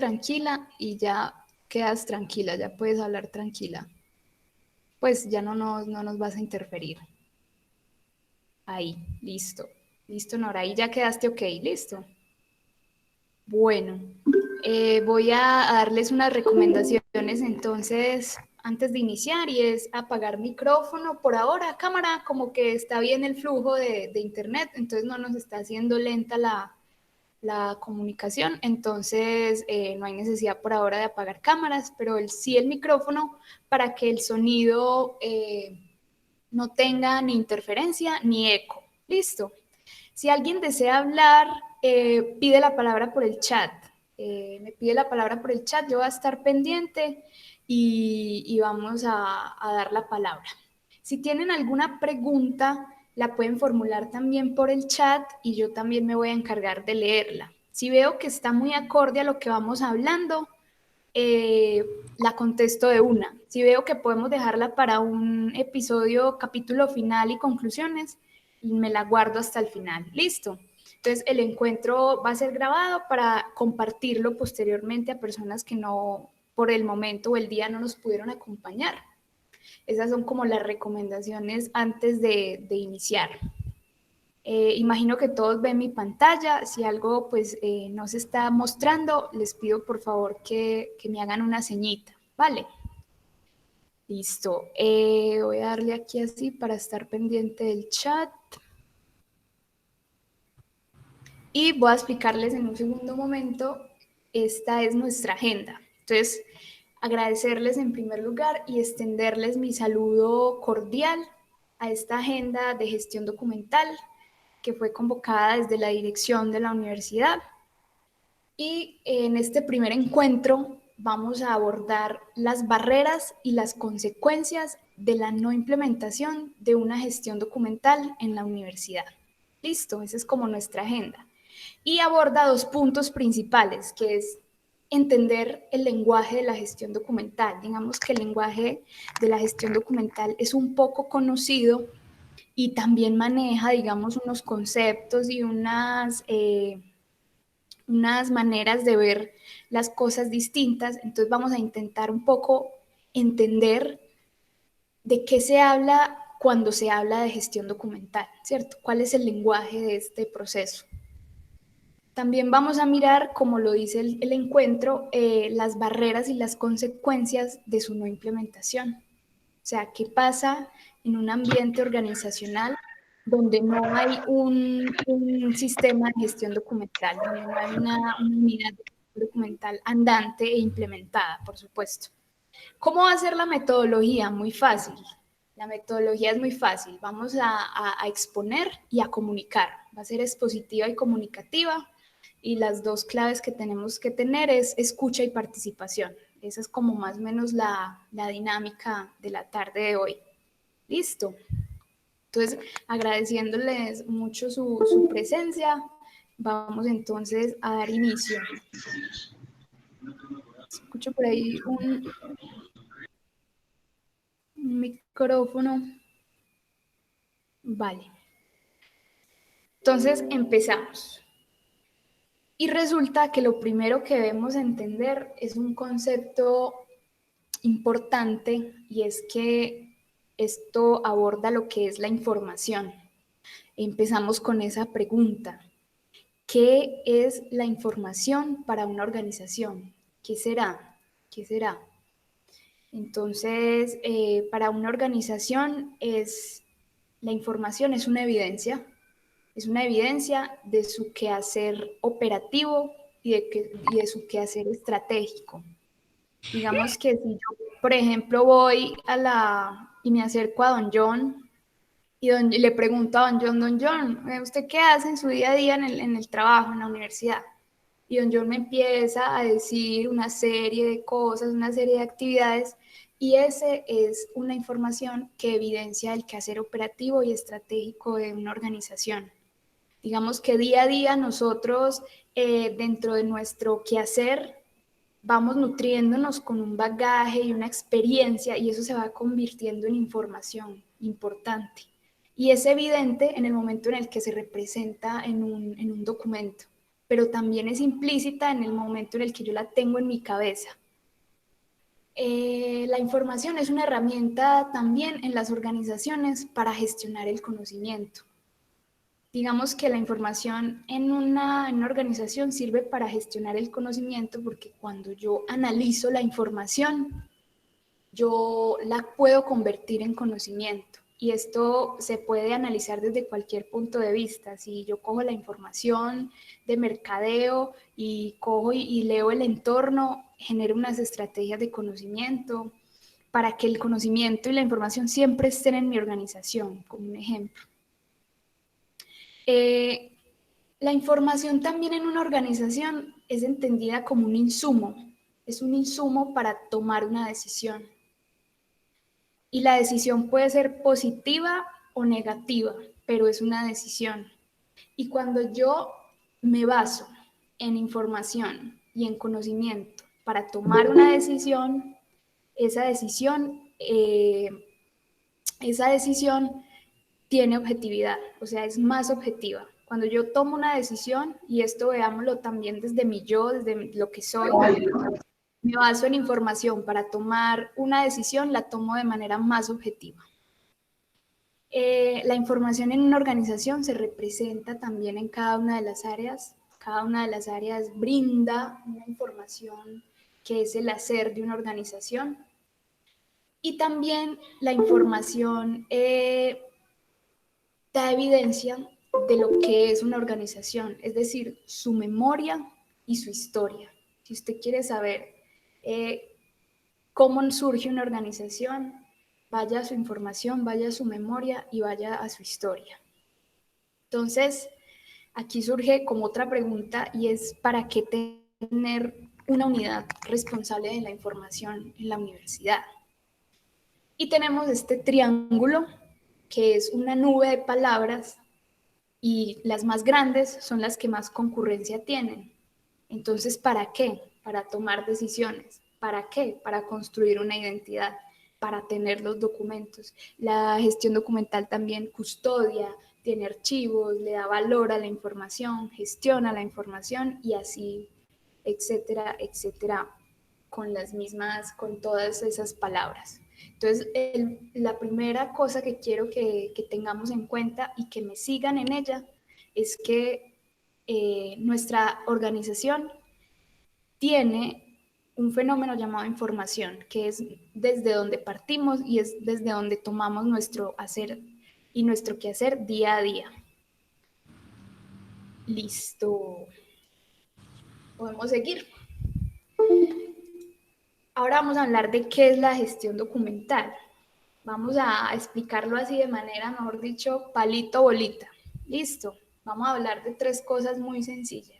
tranquila y ya quedas tranquila, ya puedes hablar tranquila. Pues ya no nos vas a interferir. Ahí, listo. Listo, Nora, ahí ya quedaste ok, listo. Bueno, voy a darles unas recomendaciones entonces antes de iniciar y es apagar micrófono por ahora, cámara, como que está bien el flujo de internet, entonces no nos está haciendo lenta la comunicación, entonces no hay necesidad por ahora de apagar cámaras, pero sí el micrófono para que el sonido no tenga ni interferencia ni eco. Listo. Si alguien desea hablar, pide la palabra por el chat. Me pide la palabra por el chat, yo voy a estar pendiente y vamos a dar la palabra. Si tienen alguna pregunta, la pueden formular también por el chat y yo también me voy a encargar de leerla. Si veo que está muy acorde a lo que vamos hablando, la contesto de una. Si veo que podemos dejarla para un episodio, capítulo final y conclusiones, me la guardo hasta el final. Listo. Entonces, el encuentro va a ser grabado para compartirlo posteriormente a personas que no, por el momento o el día no nos pudieron acompañar. Esas son como las recomendaciones antes de iniciar. Imagino que todos ven mi pantalla. Si algo pues no se está mostrando, les pido por favor que me hagan una señita, ¿vale? Listo. Voy a darle aquí así para estar pendiente del chat. Y voy a explicarles en un segundo momento, esta es nuestra agenda. Entonces, agradecerles en primer lugar y extenderles mi saludo cordial a esta agenda de gestión documental que fue convocada desde la dirección de la universidad. Y en este primer encuentro vamos a abordar las barreras y las consecuencias de la no implementación de una gestión documental en la universidad. Listo, esa es como nuestra agenda. Y aborda dos puntos principales, que es entender el lenguaje de la gestión documental. Digamos que el lenguaje de la gestión documental es un poco conocido y también maneja, digamos, unos conceptos y unas maneras de ver las cosas distintas. Entonces vamos a intentar un poco entender de qué se habla cuando se habla de gestión documental, ¿cierto? ¿Cuál es el lenguaje de este proceso? También vamos a mirar, como lo dice el encuentro, las barreras y las consecuencias de su no implementación. O sea, ¿qué pasa en un ambiente organizacional donde no hay un sistema de gestión documental, donde no hay una unidad documental andante e implementada, por supuesto? ¿Cómo va a ser la metodología? Muy fácil. La metodología es muy fácil. Vamos a exponer y a comunicar. Va a ser expositiva y comunicativa. Y las dos claves que tenemos que tener es escucha y participación. Esa es como más o menos la dinámica de la tarde de hoy. Listo. Entonces, agradeciéndoles mucho su presencia, vamos entonces a dar inicio. Escucho por ahí un micrófono. Vale. Entonces, empezamos. Y resulta que lo primero que debemos entender es un concepto importante y es que esto aborda lo que es la información. Empezamos con esa pregunta. ¿Qué es la información para una organización? ¿Qué será? ¿Qué será? Entonces, para una organización la información es una evidencia de su quehacer operativo y de su quehacer estratégico. Digamos que si yo, por ejemplo, voy y me acerco a don John y le pregunto a don John, ¿usted qué hace en su día a día en el trabajo, en la universidad? Y don John me empieza a decir una serie de cosas, una serie de actividades, y ese es una información que evidencia el quehacer operativo y estratégico de una organización. Digamos que día a día nosotros, dentro de nuestro quehacer, vamos nutriéndonos con un bagaje y una experiencia y eso se va convirtiendo en información importante. Y es evidente en el momento en el que se representa en un documento. pero también es implícita en el momento en el que yo la tengo en mi cabeza. La información es una herramienta también en las organizaciones para gestionar el conocimiento. Digamos que la información en una organización sirve para gestionar el conocimiento porque cuando yo analizo la información, yo la puedo convertir en conocimiento. Y esto se puede analizar desde cualquier punto de vista. Si yo cojo la información de mercadeo y cojo y leo el entorno, genero unas estrategias de conocimiento para que el conocimiento y la información siempre estén en mi organización, como un ejemplo. La información también en una organización es entendida como un insumo. Es un insumo para tomar una decisión. Y la decisión puede ser positiva o negativa, pero es una decisión. Y cuando yo me baso en información y en conocimiento para tomar una decisión, esa decisión, esa decisión tiene objetividad, o sea, es más objetiva. Cuando yo tomo una decisión, y esto veámoslo también desde mi yo, desde lo que soy, me baso en información para tomar una decisión, la tomo de manera más objetiva. La información en una organización se representa también en cada una de las áreas. Cada una de las áreas brinda una información que es el hacer de una organización. Y también la información da evidencia de lo que es una organización, es decir, su memoria y su historia. Si usted quiere saber cómo surge una organización, vaya a su información, vaya a su memoria y vaya a su historia. Entonces, aquí surge como otra pregunta y es ¿para qué tener una unidad responsable de la información en la universidad? Y tenemos este triángulo que es una nube de palabras y las más grandes son las que más concurrencia tienen. Entonces, ¿para qué? Para tomar decisiones. ¿Para qué? Para construir una identidad, para tener los documentos. La gestión documental también custodia, tiene archivos, le da valor a la información, gestiona la información y así, etcétera, etcétera, con las mismas, con todas esas palabras. Entonces, la primera cosa que quiero que tengamos en cuenta y que me sigan en ella es que nuestra organización tiene un fenómeno llamado información, que es desde donde partimos y es desde donde tomamos nuestro hacer y nuestro quehacer día a día. Listo. Podemos seguir. Ahora vamos a hablar de qué es la gestión documental. Vamos a explicarlo así de manera, mejor dicho, palito bolita. Listo. Vamos a hablar de tres cosas muy sencillas.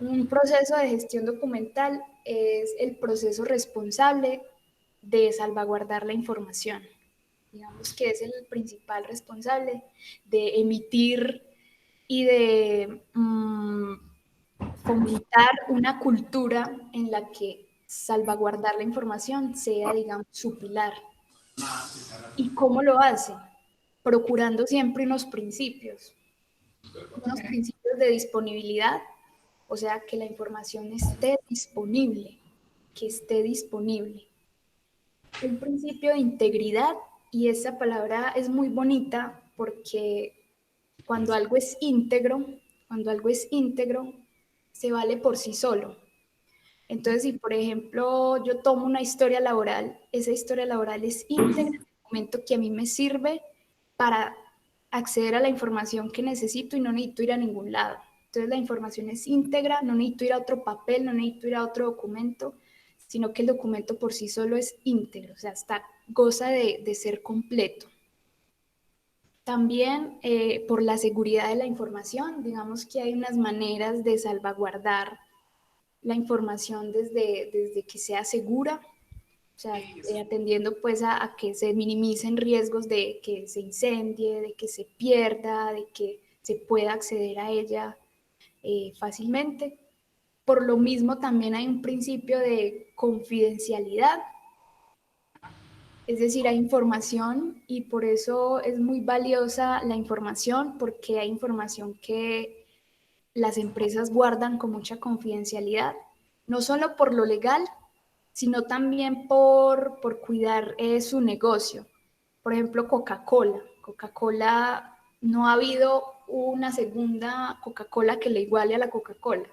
Un proceso de gestión documental es el proceso responsable de salvaguardar la información. Digamos que es el principal responsable de emitir y de fomentar una cultura en la que salvaguardar la información sea, digamos, su pilar. ¿Y cómo lo hace? Procurando siempre unos principios de disponibilidad, o sea, que la información esté disponible, que esté disponible. Un principio de integridad, y esa palabra es muy bonita porque cuando algo es íntegro, se vale por sí solo. Entonces, si por ejemplo yo tomo una historia laboral, esa historia laboral es íntegra en el momento que a mí me sirve para acceder a la información que necesito y no necesito ir a ningún lado. Entonces la información es íntegra, no necesito ir a otro papel, no necesito ir a otro documento, sino que el documento por sí solo es íntegro, o sea, goza de ser completo. También por la seguridad de la información, digamos que hay unas maneras de salvaguardar la información desde que sea segura, o sea, atendiendo pues a que se minimicen riesgos de que se incendie, de que se pierda, de que se pueda acceder a ella fácilmente. Por lo mismo también hay un principio de confidencialidad, es decir, hay información y por eso es muy valiosa la información, porque hay información que las empresas guardan con mucha confidencialidad, no solo por lo legal, sino también por cuidar su negocio. Por ejemplo, Coca-Cola. Coca-Cola, no ha habido una segunda Coca-Cola que le iguale a la Coca-Cola.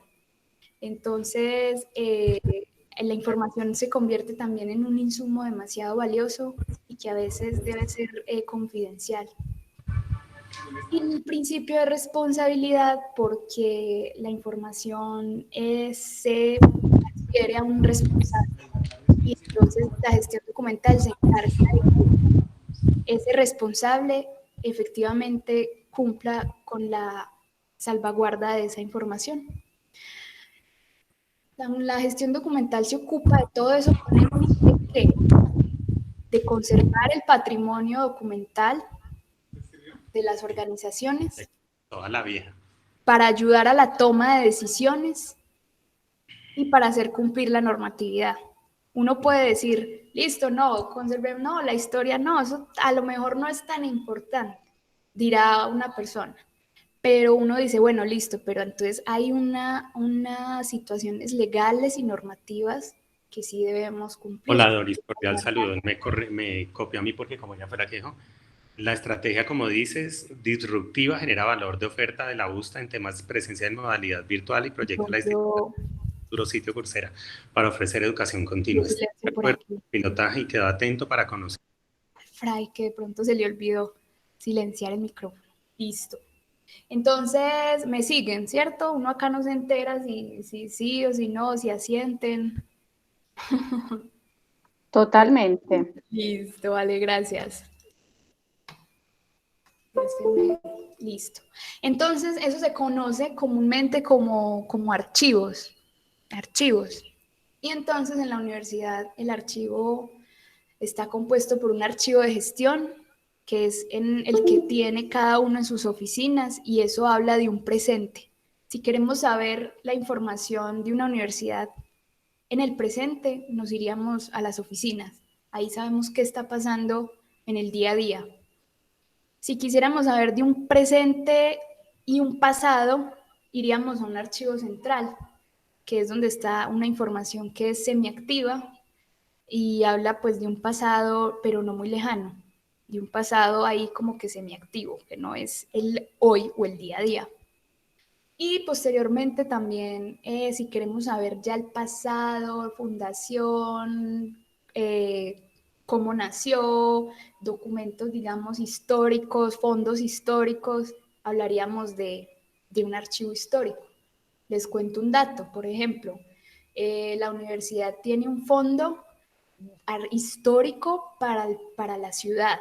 Entonces, la información se convierte también en un insumo demasiado valioso y que a veces debe ser confidencial. Y el principio de responsabilidad, porque la información se transfiere a un responsable. Y entonces la gestión documental se encarga de que ese responsable efectivamente cumpla con la salvaguarda de esa información. La gestión documental se ocupa de todo eso con el fin de conservar el patrimonio documental de las organizaciones, Toda la vieja. para ayudar a la toma de decisiones y para hacer cumplir la normatividad. Uno puede decir, listo, no, conservemos, no, la historia no, eso a lo mejor no es tan importante, dirá una persona. Pero uno dice, bueno, listo, pero entonces hay unas situaciones legales y normativas que sí debemos cumplir. Hola Doris, cordial saludo. Me copió a mí porque como ya fuera quejo, la estrategia, como dices, disruptiva genera valor de oferta de la USTA en temas de presencia en modalidad virtual y proyecta la institución futuro sitio Coursera para ofrecer educación Yo continua. silencio por Recuerda aquí. pilotaje y queda atento para conocer. Fray, que de pronto se le olvidó silenciar el micrófono. Listo. Entonces, me siguen, ¿cierto? Uno acá no se entera si sí o si no, si asienten. Totalmente. Listo, vale, gracias. Listo. Entonces, eso se conoce comúnmente como archivos. Archivos. Y entonces en la universidad el archivo está compuesto por un archivo de gestión, que es en el que tiene cada uno en sus oficinas, y eso habla de un presente. Si queremos saber la información de una universidad en el presente, nos iríamos a las oficinas. Ahí sabemos qué está pasando en el día a día. Si quisiéramos saber de un presente y un pasado, iríamos a un archivo central, que es donde está una información que es semiactiva y habla pues de un pasado, pero no muy lejano, de un pasado ahí como que semiactivo, que no es el hoy o el día a día. Y posteriormente también, si queremos saber ya el pasado, fundación, cómo nació, documentos, digamos, históricos, fondos históricos, hablaríamos de un archivo histórico. Les cuento un dato, por ejemplo, la universidad tiene un fondo histórico para la ciudad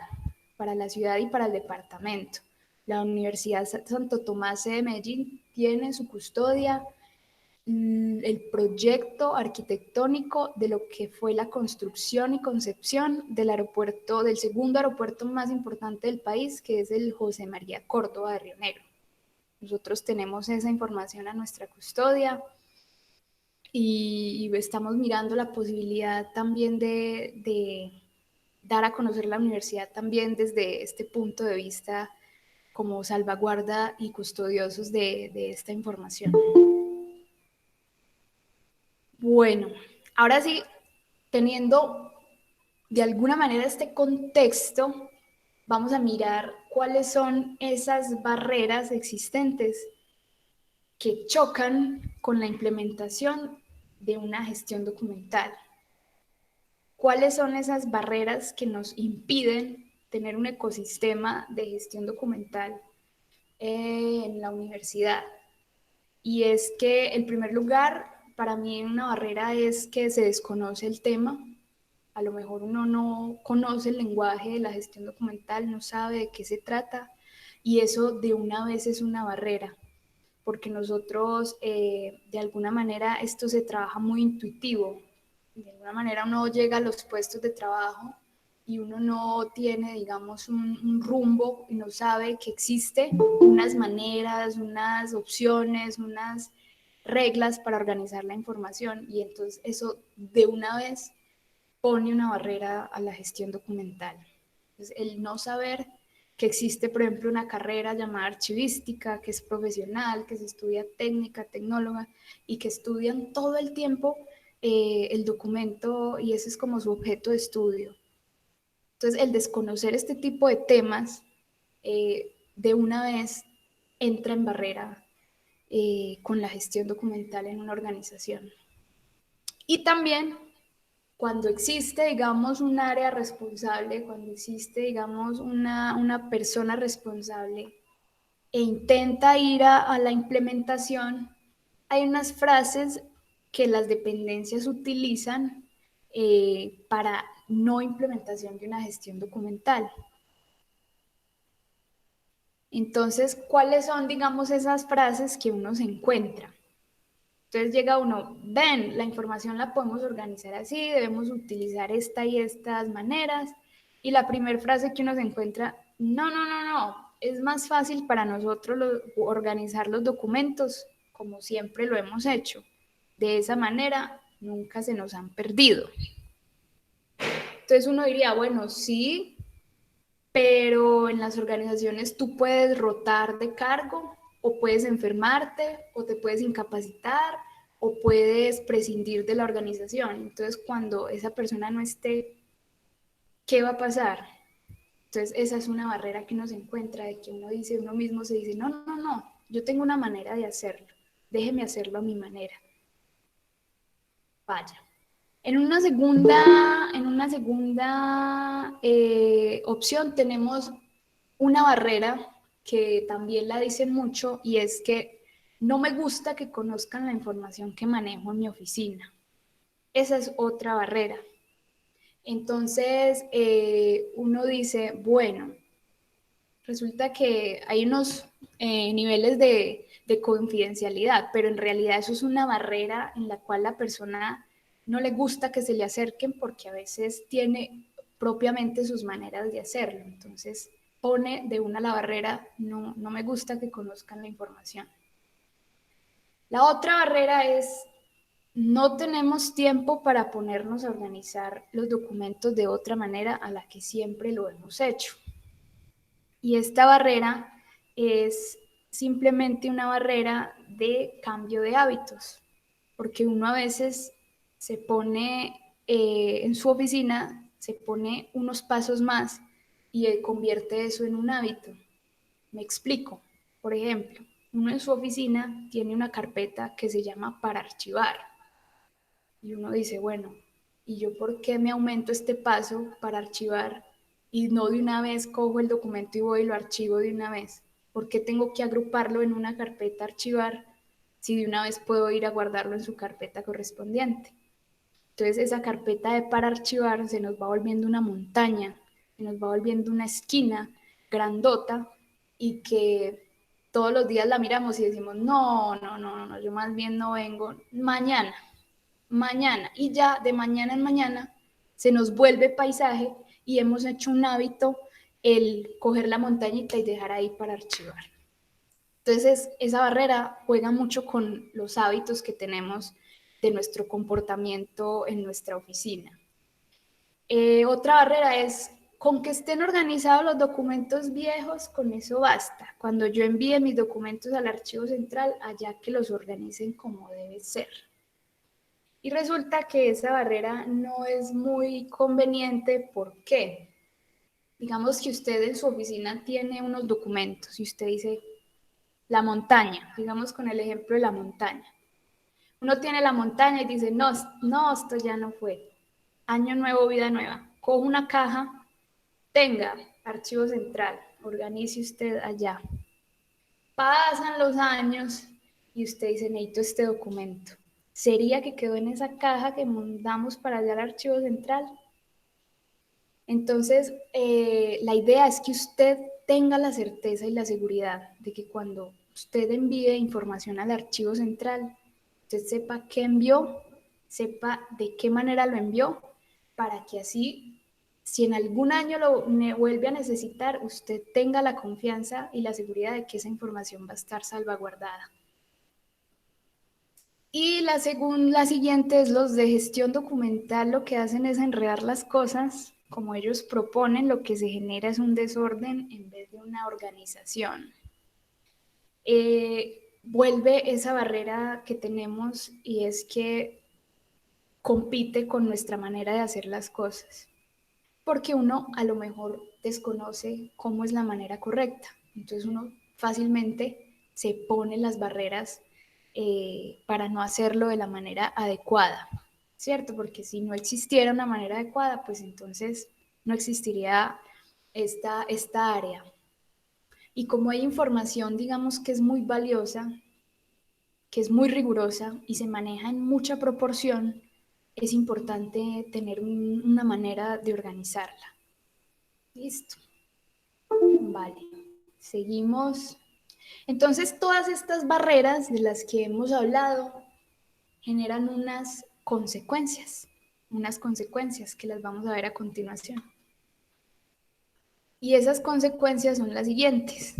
y para el departamento. La Universidad Santo Tomás de Medellín tiene en su custodia el proyecto arquitectónico de lo que fue la construcción y concepción del aeropuerto, del segundo aeropuerto más importante del país, que es el José María Córdoba de Río Negro. Nosotros tenemos esa información a nuestra custodia y estamos mirando la posibilidad también de dar a conocer la universidad también desde este punto de vista como salvaguarda y custodiosos de esta información. Bueno, ahora sí, teniendo de alguna manera este contexto, vamos a mirar cuáles son esas barreras existentes que chocan con la implementación de una gestión documental. ¿Cuáles son esas barreras que nos impiden tener un ecosistema de gestión documental en la universidad? Y es que, en primer lugar, para mí una barrera es que se desconoce el tema. A lo mejor uno no conoce el lenguaje de la gestión documental, no sabe de qué se trata, y eso de una vez es una barrera, porque nosotros, de alguna manera, esto se trabaja muy intuitivo. De alguna manera uno llega a los puestos de trabajo y uno no tiene, digamos, un rumbo y no sabe que existe unas maneras, unas opciones, unas reglas para organizar la información, y entonces eso de una vez pone una barrera a la gestión documental. Entonces, el no saber que existe, por ejemplo, una carrera llamada archivística, que es profesional, que se estudia técnica, tecnóloga, y que estudian todo el tiempo el documento, y ese es como su objeto de estudio. Entonces, el desconocer este tipo de temas de una vez entra en barrera con la gestión documental en una organización. Y también cuando existe, digamos, un área responsable, cuando existe, digamos, una persona responsable e intenta ir a la implementación, hay unas frases que las dependencias utilizan para no implementación de una gestión documental. Entonces, ¿cuáles son, digamos, esas frases que uno se encuentra? Entonces llega uno, ven, la información la podemos organizar así, debemos utilizar esta y estas maneras. Y la primera frase que uno se encuentra, no, es más fácil para nosotros organizar los documentos como siempre lo hemos hecho. De esa manera nunca se nos han perdido. Entonces uno diría, bueno, sí, pero en las organizaciones tú puedes rotar de cargo o puedes enfermarte o te puedes incapacitar o puedes prescindir de la organización. Entonces, cuando esa persona no esté, ¿qué va a pasar? Entonces, esa es una barrera que uno se encuentra, de que uno dice, uno mismo se dice, no, yo tengo una manera de hacerlo, déjeme hacerlo a mi manera. Vaya. En una segunda opción tenemos una barrera que también la dicen mucho y es que no me gusta que conozcan la información que manejo en mi oficina. Esa es otra barrera. Entonces, uno dice, bueno, resulta que hay unos niveles de confidencialidad, pero en realidad eso es una barrera en la cual la persona no le gusta que se le acerquen porque a veces tiene propiamente sus maneras de hacerlo. Entonces pone de una la barrera, no me gusta que conozcan la información. La otra barrera es, no tenemos tiempo para ponernos a organizar los documentos de otra manera a la que siempre lo hemos hecho. Y esta barrera es simplemente una barrera de cambio de hábitos, porque uno a veces se pone en su oficina, se pone unos pasos más y convierte eso en un hábito. Me explico. Por ejemplo, uno en su oficina tiene una carpeta que se llama para archivar. Y uno dice, bueno, ¿y yo por qué me aumento este paso para archivar y no de una vez cojo el documento y voy y lo archivo de una vez? ¿Por qué tengo que agruparlo en una carpeta archivar si de una vez puedo ir a guardarlo en su carpeta correspondiente? Entonces esa carpeta de para archivar se nos va volviendo una montaña, se nos va volviendo una esquina grandota y que todos los días la miramos y decimos, no, yo más bien no vengo mañana, y ya de mañana en mañana se nos vuelve paisaje y hemos hecho un hábito el coger la montañita y dejar ahí para archivar. Entonces, esa barrera juega mucho con los hábitos que tenemos de nuestro comportamiento en nuestra oficina. Otra barrera es, con que estén organizados los documentos viejos, con eso basta. Cuando yo envíe mis documentos al archivo central, allá que los organicen como debe ser. Y resulta que esa barrera no es muy conveniente. ¿Por qué? Digamos que usted en su oficina tiene unos documentos y usted dice, la montaña, digamos con el ejemplo de la montaña. Uno tiene la montaña y dice, no, esto ya no fue. Año nuevo, vida nueva. Coge una caja, tenga archivo central, organice usted allá. Pasan los años y usted dice, necesito este documento. ¿Sería que quedó en esa caja que mandamos para allá al archivo central? Entonces, la idea es que usted tenga la certeza y la seguridad de que cuando usted envíe información al archivo central, usted sepa qué envió, sepa de qué manera lo envió, para que así, si en algún año lo vuelve a necesitar, usted tenga la confianza y la seguridad de que esa información va a estar salvaguardada. Y la siguiente es los de gestión documental, lo que hacen es enredar las cosas como ellos proponen, lo que se genera es un desorden en vez de una organización. Vuelve esa barrera que tenemos, y es que compite con nuestra manera de hacer las cosas, porque uno a lo mejor desconoce cómo es la manera correcta, entonces uno fácilmente se pone las barreras para no hacerlo de la manera adecuada, ¿cierto? Porque si no existiera una manera adecuada, pues entonces no existiría esta área. Y como hay información, digamos, que es muy valiosa, que es muy rigurosa y se maneja en mucha proporción, es importante tener una manera de organizarla. Listo. Vale. Seguimos. Entonces, todas estas barreras de las que hemos hablado generan unas consecuencias que las vamos a ver a continuación. Y esas consecuencias son las siguientes: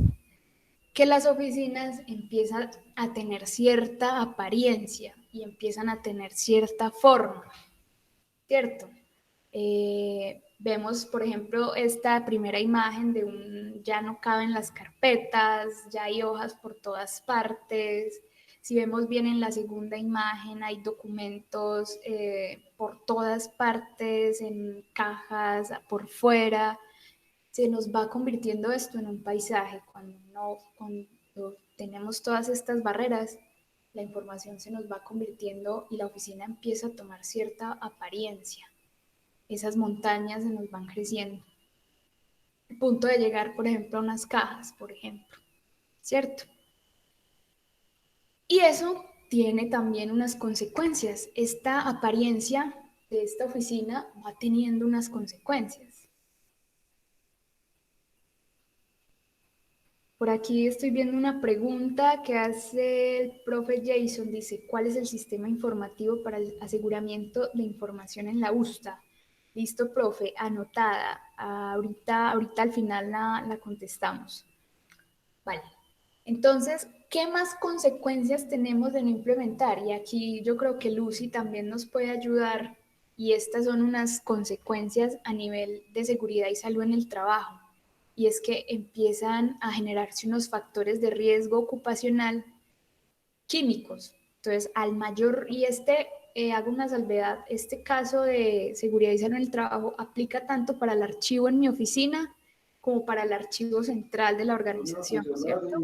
que las oficinas empiezan a tener cierta apariencia y empiezan a tener cierta forma, ¿cierto? Vemos, por ejemplo, esta primera imagen de ya no caben las carpetas, ya hay hojas por todas partes. Si vemos bien en la segunda imagen, hay documentos por todas partes, en cajas, por fuera. Se nos va convirtiendo esto en un paisaje. Cuando tenemos todas estas barreras, la información se nos va convirtiendo y la oficina empieza a tomar cierta apariencia. Esas montañas se nos van creciendo. El punto de llegar, por ejemplo, a unas cajas, por ejemplo, ¿cierto? Y eso tiene también unas consecuencias. Esta apariencia de esta oficina va teniendo unas consecuencias. Por aquí estoy viendo una pregunta que hace el profe Jason. Dice, ¿cuál es el sistema informativo para el aseguramiento de información en la USTA? Listo, profe, anotada. Ahorita al final la contestamos. Vale. Entonces, ¿qué más consecuencias tenemos de no implementar? Y aquí yo creo que Lucy también nos puede ayudar, y estas son unas consecuencias a nivel de seguridad y salud en el trabajo. Y es que empiezan a generarse unos factores de riesgo ocupacional químicos. Entonces, al mayor, y hago una salvedad, este caso de seguridad y salud en el trabajo aplica tanto para el archivo en mi oficina como para el archivo central de la organización, ¿cierto?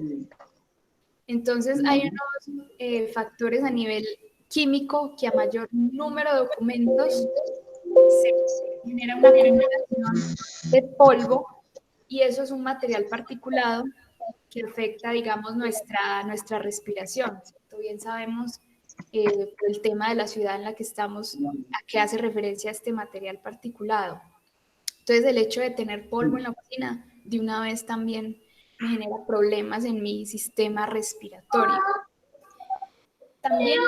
Entonces, hay unos factores a nivel químico que a mayor número de documentos se genera una acumulación de polvo, y eso es un material particulado que afecta, digamos, nuestra respiración, ¿cierto? Bien sabemos por el tema de la ciudad en la que estamos, a qué hace referencia este material particulado. Entonces, el hecho de tener polvo en la oficina de una vez también me genera problemas en mi sistema respiratorio. También,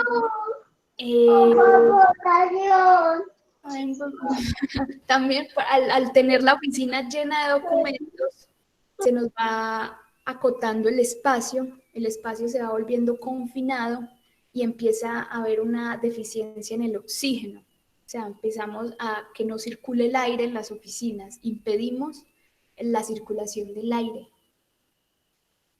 también al tener la oficina llena de documentos, se nos va acotando el espacio se va volviendo confinado y empieza a haber una deficiencia en el oxígeno. O sea, empezamos a que no circule el aire en las oficinas, impedimos la circulación del aire.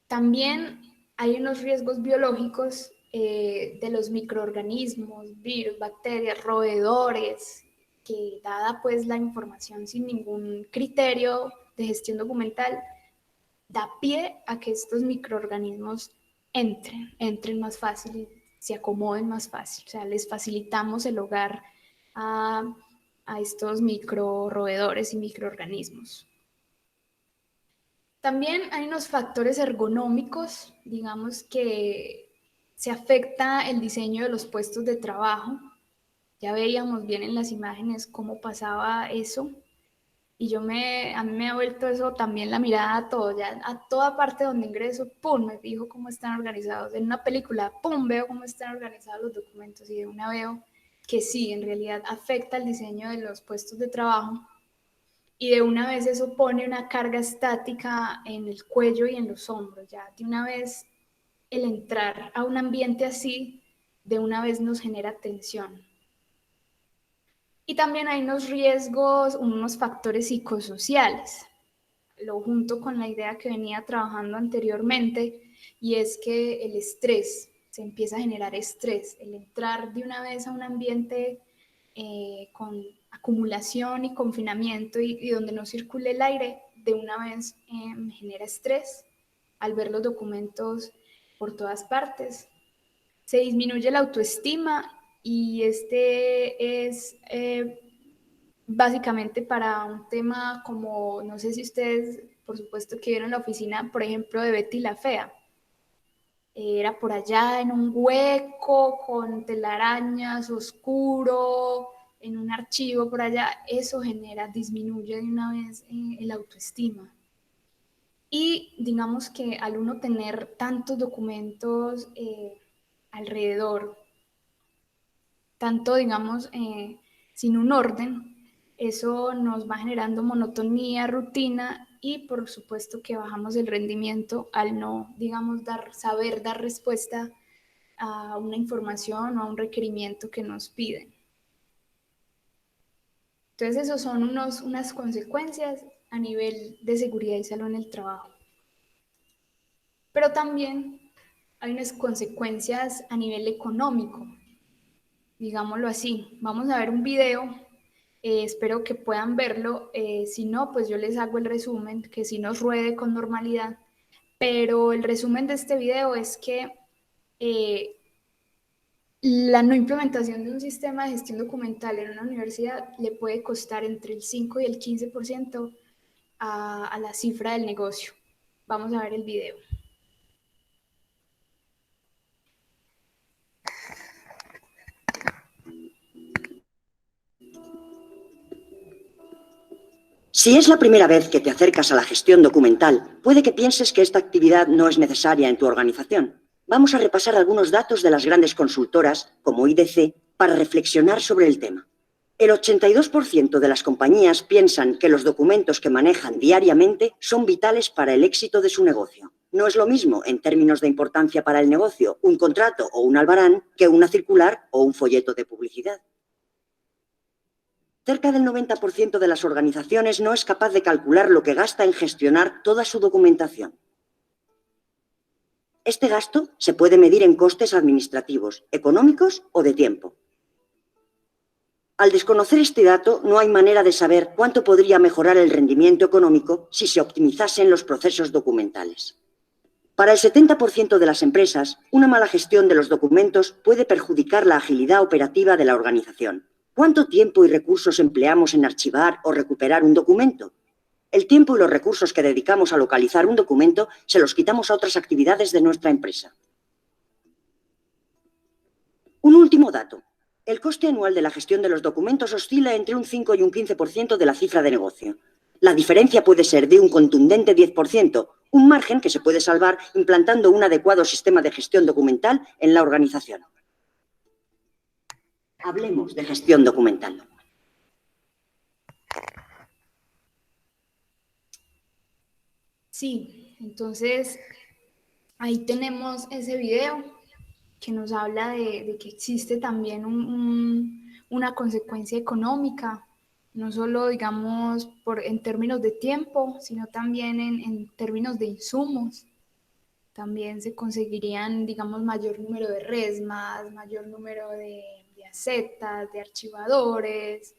También hay unos riesgos biológicos de los microorganismos, virus, bacterias, roedores, que dada pues la información sin ningún criterio de gestión documental, da pie a que estos microorganismos entren más fácil y se acomoden más fácil. O sea, les facilitamos el hogar a estos microroedores y microorganismos. También hay unos factores ergonómicos, digamos, que se afecta el diseño de los puestos de trabajo. Ya veíamos bien en las imágenes cómo pasaba eso. Y a mí me ha vuelto eso también la mirada a todo, ya a toda parte donde ingreso, pum, me fijo cómo están organizados. En una película, pum, veo cómo están organizados los documentos, y de una veo que sí, en realidad afecta el diseño de los puestos de trabajo, y de una vez eso pone una carga estática en el cuello y en los hombros. Ya de una vez el entrar a un ambiente así, de una vez nos genera tensión. Y también hay unos riesgos, unos factores psicosociales, lo junto con la idea que venía trabajando anteriormente, y es que el estrés, se empieza a generar estrés, el entrar de una vez a un ambiente con acumulación y confinamiento y donde no circule el aire, de una vez me genera estrés al ver los documentos por todas partes. Se disminuye la autoestima y este es básicamente para un tema como, no sé si ustedes, por supuesto, que vieron la oficina, por ejemplo, de Betty la Fea. Era por allá en un hueco, con telarañas, oscuro, en un archivo por allá. Eso genera, disminuye de una vez el autoestima. Y digamos que al uno tener tantos documentos alrededor, tanto, digamos, sin un orden, eso nos va generando monotonía, rutina y por supuesto que bajamos el rendimiento al no, digamos, saber dar respuesta a una información o a un requerimiento que nos piden. Entonces, esos son unas consecuencias a nivel de seguridad y salud en el trabajo. Pero también hay unas consecuencias a nivel económico, digámoslo así. Vamos a ver un video, espero que puedan verlo, si no, pues yo les hago el resumen, que si nos ruede con normalidad, pero el resumen de este video es que la no implementación de un sistema de gestión documental en una universidad le puede costar entre el 5 y el 15% a la cifra del negocio. Vamos a ver el video. Si es la primera vez que te acercas a la gestión documental, puede que pienses que esta actividad no es necesaria en tu organización. Vamos a repasar algunos datos de las grandes consultoras, como IDC, para reflexionar sobre el tema. El 82% de las compañías piensan que los documentos que manejan diariamente son vitales para el éxito de su negocio. No es lo mismo, en términos de importancia para el negocio, un contrato o un albarán que una circular o un folleto de publicidad. Cerca del 90% de las organizaciones no es capaz de calcular lo que gasta en gestionar toda su documentación. Este gasto se puede medir en costes administrativos, económicos o de tiempo. Al desconocer este dato, no hay manera de saber cuánto podría mejorar el rendimiento económico si se optimizasen los procesos documentales. Para el 70% de las empresas, una mala gestión de los documentos puede perjudicar la agilidad operativa de la organización. ¿Cuánto tiempo y recursos empleamos en archivar o recuperar un documento? El tiempo y los recursos que dedicamos a localizar un documento se los quitamos a otras actividades de nuestra empresa. Un último dato. El coste anual de la gestión de los documentos oscila entre un 5 y un 15% de la cifra de negocio. La diferencia puede ser de un contundente 10%, un margen que se puede salvar implantando un adecuado sistema de gestión documental en la organización. Hablemos de gestión documental. Sí, entonces ahí tenemos ese video que nos habla de que existe también una consecuencia económica, no solo, digamos, en términos de tiempo, sino también en términos de insumos. También se conseguirían, digamos, mayor número de resmas, mayor número de acetas, de archivadores.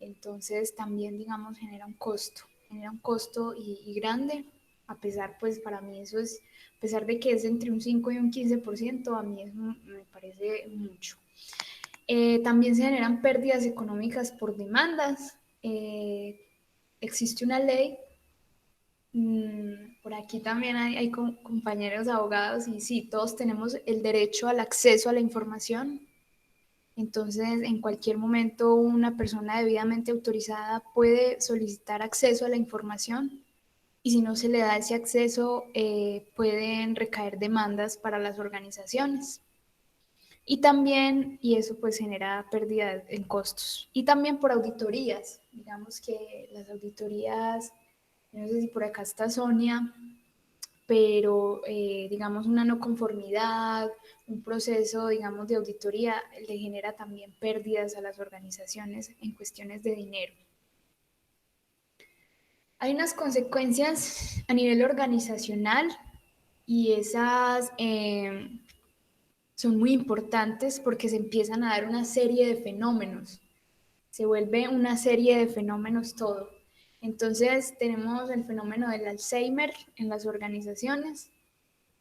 Entonces también, digamos, genera un costo y grande. A pesar, pues para mí eso es, a pesar de que es entre un 5 y un 15%, a mí eso me parece mucho. También se generan pérdidas económicas por demandas. Existe una ley. Por aquí también hay compañeros abogados y sí, todos tenemos el derecho al acceso a la información. Entonces, en cualquier momento, una persona debidamente autorizada puede solicitar acceso a la información y si no se le da ese acceso, pueden recaer demandas para las organizaciones. Y también, y eso pues genera pérdida en costos. Y también por auditorías. Digamos que las auditorías, no sé si por acá está Sonia, pero digamos una no conformidad, un proceso, digamos, de auditoría le genera también pérdidas a las organizaciones en cuestiones de dinero. Hay unas consecuencias a nivel organizacional y esas son muy importantes porque se empiezan a dar una serie de fenómenos. Se vuelve una serie de fenómenos todo. Entonces tenemos el fenómeno del Alzheimer en las organizaciones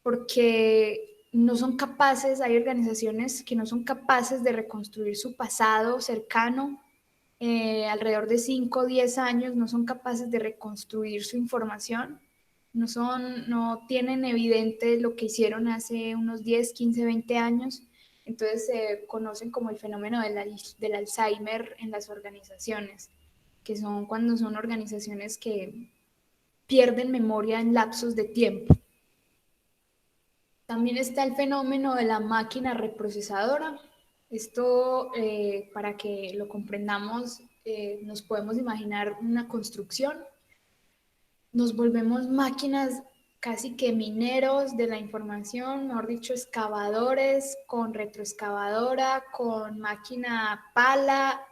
porque no son capaces, hay organizaciones que no son capaces de reconstruir su pasado cercano, alrededor de 5 o 10 años, no son capaces de reconstruir su información, no tienen evidente lo que hicieron hace unos 10, 15, 20 años, entonces se conocen como el fenómeno del Alzheimer en las organizaciones, que son cuando son organizaciones que pierden memoria en lapsos de tiempo. También está el fenómeno de la máquina reprocesadora. Esto, para que lo comprendamos, nos podemos imaginar una construcción. Nos volvemos máquinas casi que mineros de la información, mejor dicho, excavadores con retroexcavadora, con máquina pala,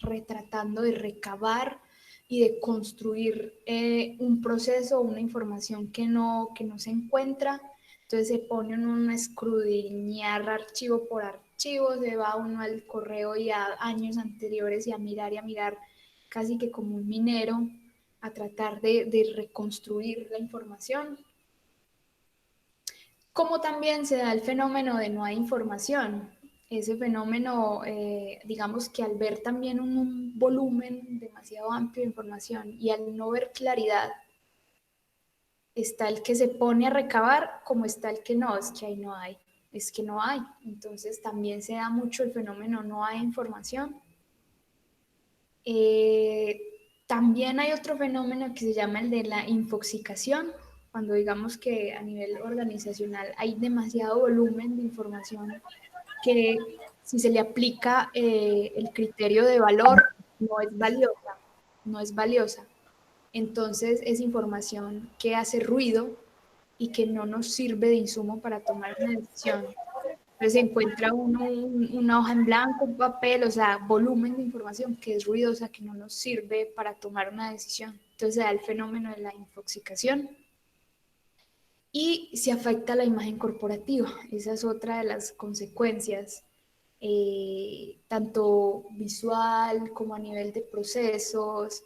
retratando de recabar y de construir un proceso, una información que no se encuentra. Entonces se pone uno a escudriñar archivo por archivo, se va uno al correo y a años anteriores y a mirar, casi que como un minero, a tratar de reconstruir la información. Como también se da el fenómeno de no hay información. Ese fenómeno, digamos que al ver también un volumen demasiado amplio de información y al no ver claridad, está el que se pone a recabar como está el que no, es que ahí no hay, es que no hay. Entonces también se da mucho el fenómeno no hay información. También hay otro fenómeno que se llama el de la infoxicación, cuando digamos que a nivel organizacional hay demasiado volumen de información que si se le aplica el criterio de valor, no es valiosa, no es valiosa. Entonces es información que hace ruido y que no nos sirve de insumo para tomar una decisión. Entonces se encuentra uno una hoja en blanco, un papel, o sea, volumen de información que es ruidosa, que no nos sirve para tomar una decisión. Entonces se da el fenómeno de la infoxicación y se afecta la imagen corporativa. Esa es otra de las consecuencias, tanto visual como a nivel de procesos,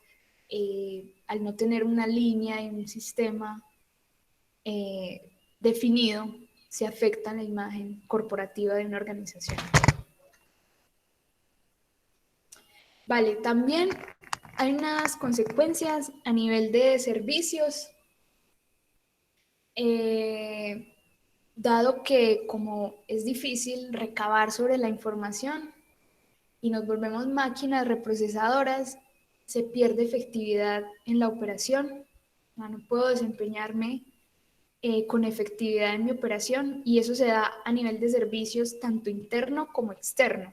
al no tener una línea y un sistema definido, se afecta la imagen corporativa de una organización. Vale, también hay unas consecuencias a nivel de servicios, dado que como es difícil recabar sobre la información y nos volvemos máquinas reprocesadoras, se pierde efectividad en la operación. No puedo desempeñarme con efectividad en mi operación y eso se da a nivel de servicios tanto interno como externo.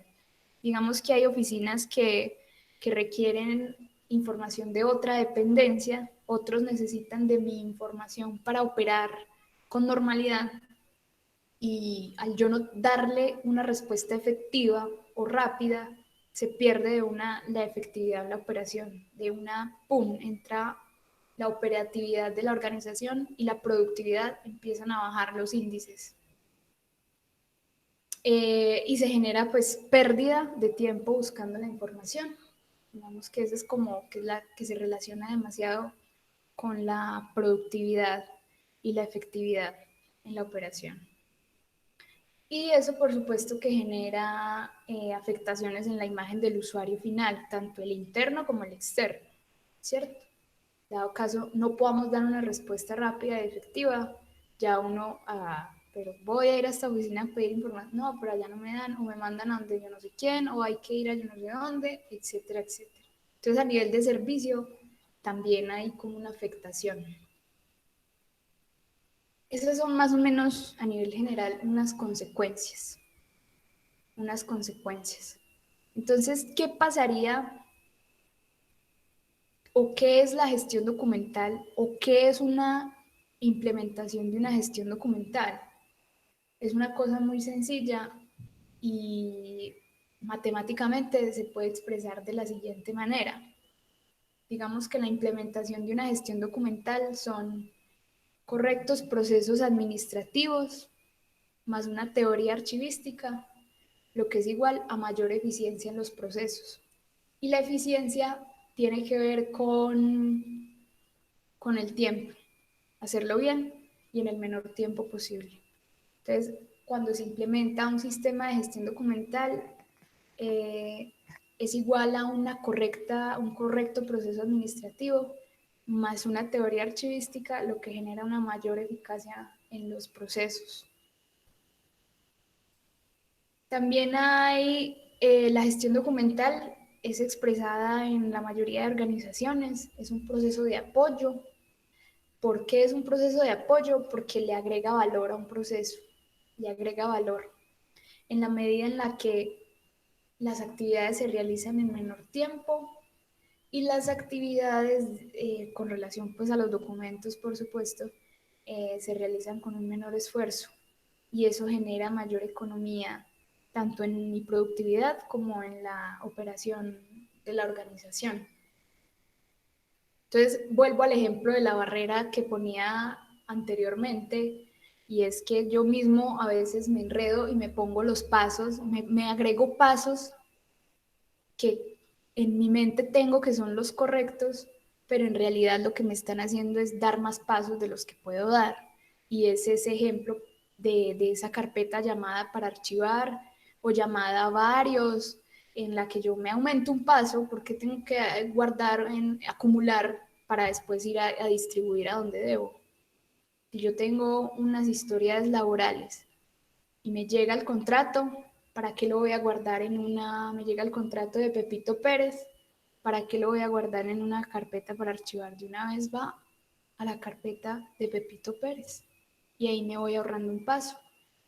Digamos que hay oficinas que requieren información de otra dependencia, otros necesitan de mi información para operar con normalidad y al yo no darle una respuesta efectiva o rápida, se pierde la efectividad de la operación, pum, entra la operatividad de la organización y la productividad, empiezan a bajar los índices. Y se genera pues pérdida de tiempo buscando la información. Digamos que eso es como que la que se relaciona demasiado con la productividad y la efectividad en la operación. Y eso por supuesto que genera afectaciones en la imagen del usuario final, tanto el interno como el externo, ¿cierto? Dado caso no podamos dar una respuesta rápida y efectiva, ya uno, pero voy a ir a esta oficina a pedir información, no, pero allá no me dan, o me mandan a donde yo no sé quién, o hay que ir a yo no sé dónde, etcétera, etcétera. Entonces a nivel de servicio también hay como una afectación. Esas son más o menos a nivel general unas consecuencias. Entonces, ¿qué pasaría o qué es la gestión documental o qué es una implementación de una gestión documental. Es una cosa muy sencilla y matemáticamente se puede expresar de la siguiente manera. Digamos que la implementación de una gestión documental son correctos procesos administrativos más una teoría archivística, lo que es igual a mayor eficiencia en los procesos. Y la eficiencia tiene que ver con el tiempo, hacerlo bien y en el menor tiempo posible. Entonces, cuando se implementa un sistema de gestión documental, es igual a un correcto proceso administrativo más una teoría archivística, lo que genera una mayor eficacia en los procesos. También hay la gestión documental, es expresada en la mayoría de organizaciones, es un proceso de apoyo. ¿Por qué es un proceso de apoyo? Porque le agrega valor a un proceso, le agrega valor. En la medida en la que las actividades se realizan en menor tiempo y las actividades con relación pues, a los documentos, por supuesto, se realizan con un menor esfuerzo y eso genera mayor economía tanto en mi productividad como en la operación de la organización. Entonces, vuelvo al ejemplo de la barrera que ponía anteriormente, y es que yo mismo a veces me enredo y me pongo los pasos, me agrego pasos que en mi mente tengo que son los correctos, pero en realidad lo que me están haciendo es dar más pasos de los que puedo dar. Y es ese ejemplo de esa carpeta llamada para archivar o llamada varios, en la que yo me aumento un paso porque tengo que guardar, acumular para después ir a distribuir a donde debo. Si yo tengo unas historias laborales y me llega el contrato, ¿para qué lo voy a guardar me llega el contrato de Pepito Pérez, ¿para qué lo voy a guardar en una carpeta para archivar? De una vez va a la carpeta de Pepito Pérez y ahí me voy ahorrando un paso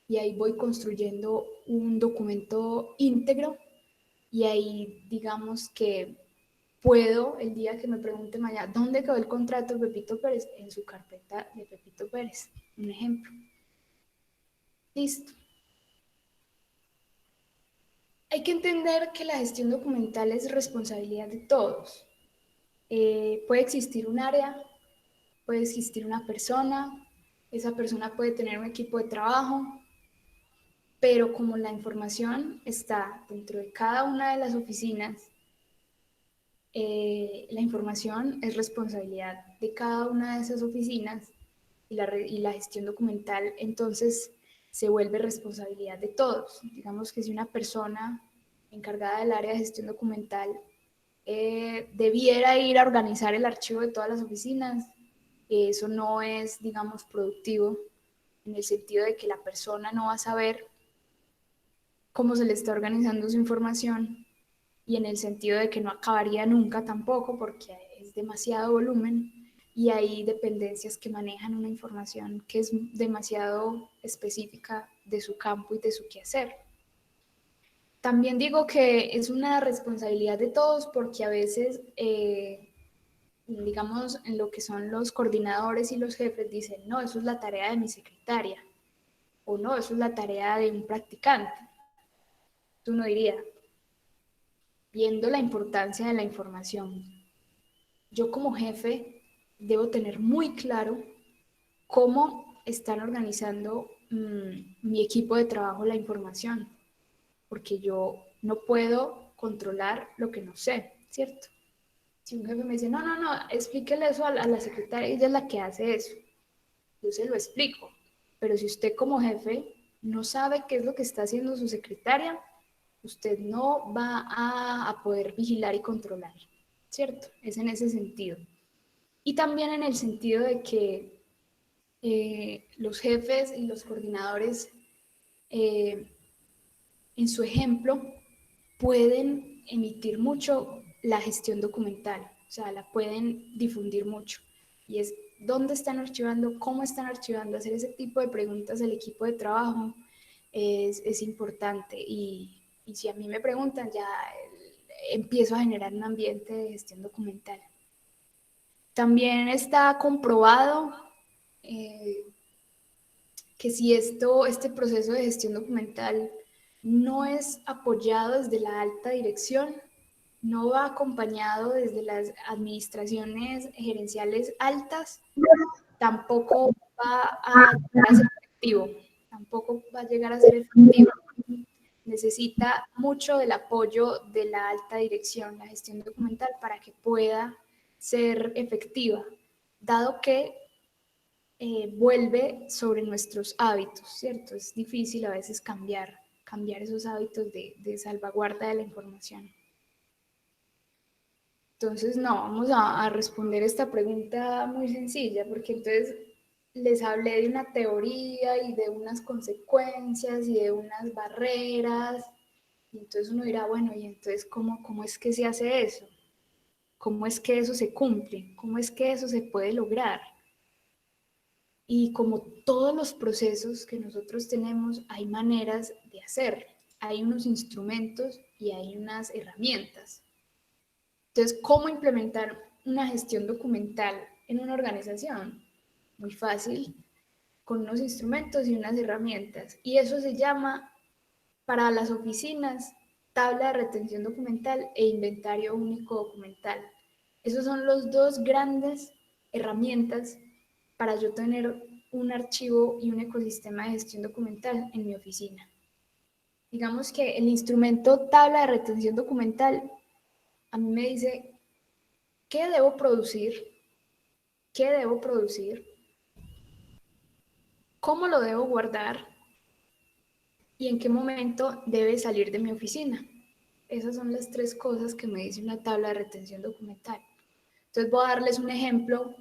y ahí voy construyendo un documento íntegro y ahí digamos que puedo, el día que me pregunte mañana, ¿dónde quedó el contrato de Pepito Pérez? En su carpeta de Pepito Pérez, un ejemplo. Listo. Hay que entender que la gestión documental es responsabilidad de todos. Puede existir un área, puede existir una persona, esa persona puede tener un equipo de trabajo, pero como la información está dentro de cada una de las oficinas, la información es responsabilidad de cada una de esas oficinas y la gestión documental entonces se vuelve responsabilidad de todos. Digamos que si una persona encargada del área de gestión documental debiera ir a organizar el archivo de todas las oficinas, eso no es, digamos, productivo en el sentido de que la persona no va a saber cómo se le está organizando su información y en el sentido de que no acabaría nunca tampoco porque es demasiado volumen y hay dependencias que manejan una información que es demasiado específica de su campo y de su quehacer. También digo que es una responsabilidad de todos porque a veces, digamos, en lo que son los coordinadores y los jefes dicen, no, eso es la tarea de mi secretaria o no, eso es la tarea de un practicante. Uno diría, viendo la importancia de la información, yo como jefe debo tener muy claro cómo están organizando mi equipo de trabajo la información, porque yo no puedo controlar lo que no sé, ¿cierto? Si un jefe me dice, no, explíquele eso a la secretaria, ella es la que hace eso, yo se lo explico, pero si usted como jefe no sabe qué es lo que está haciendo su secretaria, usted no va a poder vigilar y controlar, ¿cierto? Es en ese sentido. Y también en el sentido de que los jefes y los coordinadores, eh, en su ejemplo, pueden emitir mucho la gestión documental, o sea, la pueden difundir mucho. Y es dónde están archivando, cómo están archivando, hacer ese tipo de preguntas al equipo de trabajo es importante. Y si a mí me preguntan, ya empiezo a generar un ambiente de gestión documental. También está comprobado que si este proceso de gestión documental no es apoyado desde la alta dirección, no va acompañado desde las administraciones gerenciales altas, tampoco va a llegar a ser efectivo, tampoco va a llegar a ser efectivo. Necesita mucho del apoyo de la alta dirección, la gestión documental, para que pueda ser efectiva, dado que vuelve sobre nuestros hábitos, ¿cierto? Es difícil a veces cambiar esos hábitos de salvaguarda de la información. Entonces, no, vamos a responder esta pregunta muy sencilla, porque entonces les hablé de una teoría y de unas consecuencias y de unas barreras, y entonces uno dirá, bueno, ¿y entonces cómo es que se hace eso? ¿Cómo es que eso se cumple? ¿Cómo es que eso se puede lograr? Y como todos los procesos que nosotros tenemos, hay maneras de hacerlo. Hay unos instrumentos y hay unas herramientas. Entonces, ¿cómo implementar una gestión documental en una organización? Muy fácil, con unos instrumentos y unas herramientas. Y eso se llama, para las oficinas, tabla de retención documental e inventario único documental. Esos son los dos grandes herramientas para yo tener un archivo y un ecosistema de gestión documental en mi oficina. Digamos que el instrumento tabla de retención documental a mí me dice qué debo producir, cómo lo debo guardar y en qué momento debe salir de mi oficina. Esas son las tres cosas que me dice una tabla de retención documental. Entonces voy a darles un ejemplo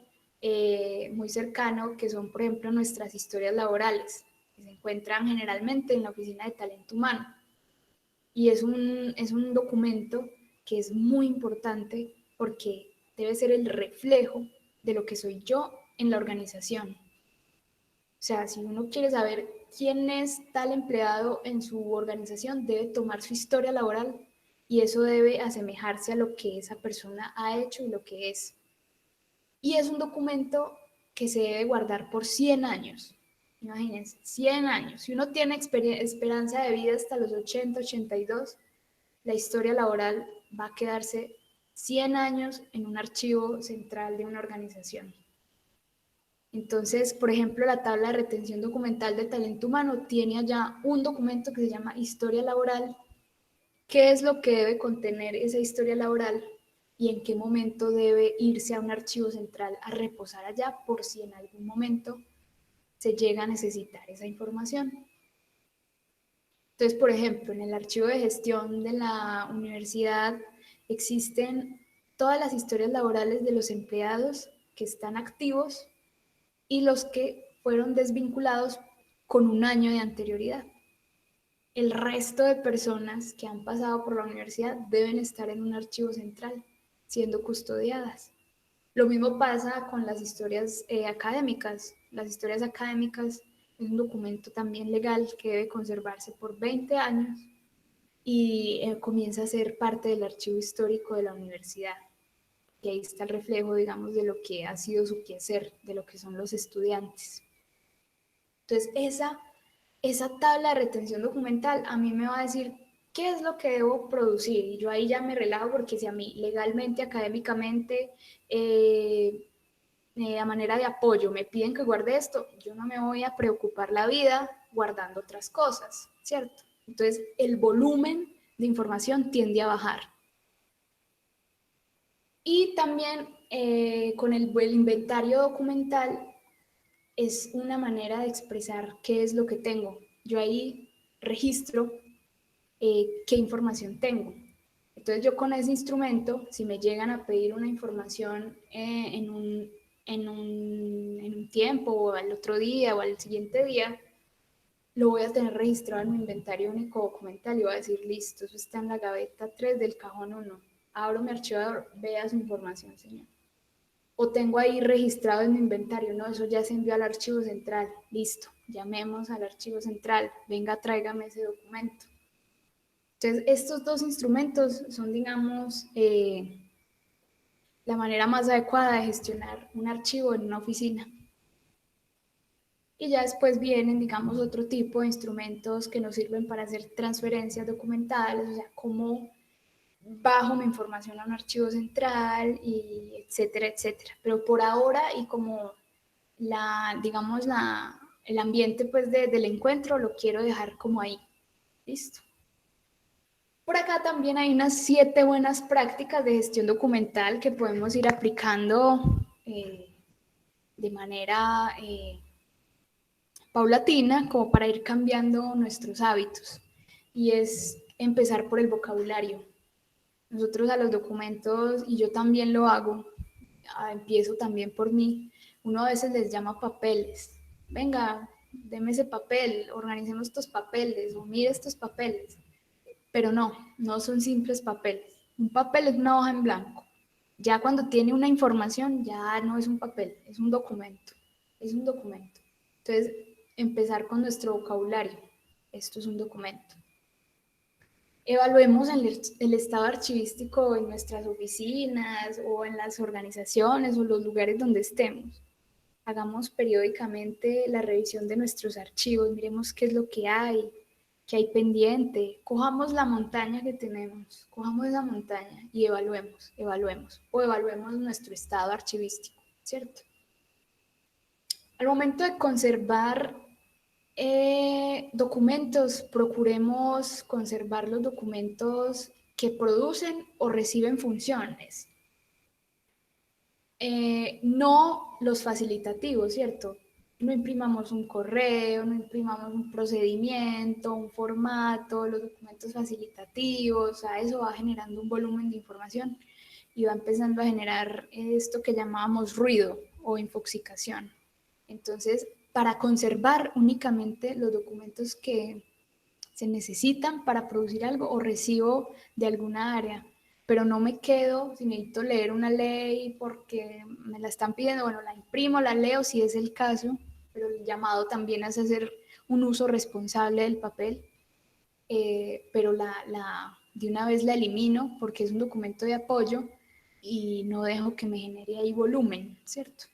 muy cercano, que son, por ejemplo, nuestras historias laborales, que se encuentran generalmente en la oficina de talento humano. Y es un documento que es muy importante porque debe ser el reflejo de lo que soy yo en la organización. O sea, si uno quiere saber quién es tal empleado en su organización, debe tomar su historia laboral y eso debe asemejarse a lo que esa persona ha hecho y lo que es. Y es un documento que se debe guardar por 100 años. Imagínense, 100 años. Si uno tiene esperanza de vida hasta los 80, 82, la historia laboral va a quedarse 100 años en un archivo central de una organización. Entonces, por ejemplo, la tabla de retención documental de talento humano tiene allá un documento que se llama historia laboral. ¿Qué es lo que debe contener esa historia laboral y en qué momento debe irse a un archivo central a reposar allá por si en algún momento se llega a necesitar esa información? Entonces, por ejemplo, en el archivo de gestión de la universidad existen todas las historias laborales de los empleados que están activos y los que fueron desvinculados con un año de anterioridad. El resto de personas que han pasado por la universidad deben estar en un archivo central, siendo custodiadas. Lo mismo pasa con las historias académicas. Las historias académicas es un documento también legal que debe conservarse por 20 años y comienza a ser parte del archivo histórico de la universidad. Y ahí está el reflejo, digamos, de lo que ha sido su quehacer, de lo que son los estudiantes. Entonces, esa tabla de retención documental a mí me va a decir qué es lo que debo producir. Y yo ahí ya me relajo porque si a mí legalmente, académicamente, a manera de apoyo me piden que guarde esto, yo no me voy a preocupar la vida guardando otras cosas, ¿cierto? Entonces, el volumen de información tiende a bajar. Y también con el inventario documental es una manera de expresar qué es lo que tengo. Yo ahí registro qué información tengo. Entonces yo con ese instrumento, si me llegan a pedir una información en un tiempo o al otro día o al siguiente día, lo voy a tener registrado en mi inventario único documental y voy a decir, listo, eso está en la gaveta 3 del cajón 1. Abro mi archivador, vea su información, señor. O tengo ahí registrado en mi inventario, no, eso ya se envió al archivo central, listo, llamemos al archivo central, venga, tráigame ese documento. Entonces, estos dos instrumentos son, digamos, la manera más adecuada de gestionar un archivo en una oficina. Y ya después vienen, digamos, otro tipo de instrumentos que nos sirven para hacer transferencias documentales, o sea, cómo bajo mi información a un archivo central, y etcétera, etcétera. Pero por ahora, y como digamos, el ambiente pues del encuentro, lo quiero dejar como ahí. Listo. Por acá también hay unas 7 buenas prácticas de gestión documental que podemos ir aplicando de manera paulatina, como para ir cambiando nuestros hábitos. Y es empezar por el vocabulario. Nosotros a los documentos, y yo también lo hago, empiezo también por mí, uno a veces les llama papeles. Venga, deme ese papel, organicemos estos papeles, o mire estos papeles. Pero no son simples papeles. Un papel es una hoja en blanco. Ya cuando tiene una información, ya no es un papel, es un documento. Es un documento. Entonces, empezar con nuestro vocabulario. Esto es un documento. Evaluemos el estado archivístico en nuestras oficinas o en las organizaciones o los lugares donde estemos. Hagamos periódicamente la revisión de nuestros archivos, miremos qué es lo que hay pendiente, cojamos la montaña que tenemos, cojamos esa montaña y evaluemos nuestro estado archivístico, ¿cierto? Al momento de conservar documentos, procuremos conservar los documentos que producen o reciben funciones. No los facilitativos, ¿cierto? No imprimamos un correo, no imprimamos un procedimiento, un formato, los documentos facilitativos, o sea, eso va generando un volumen de información y va empezando a generar esto que llamábamos ruido o infoxicación. Entonces, para conservar únicamente los documentos que se necesitan para producir algo o recibo de alguna área, pero no me quedo, si necesito leer una ley porque me la están pidiendo, bueno, la imprimo, la leo si es el caso, pero el llamado también es hacer un uso responsable del papel, pero de una vez la elimino porque es un documento de apoyo y no dejo que me genere ahí volumen, ¿cierto?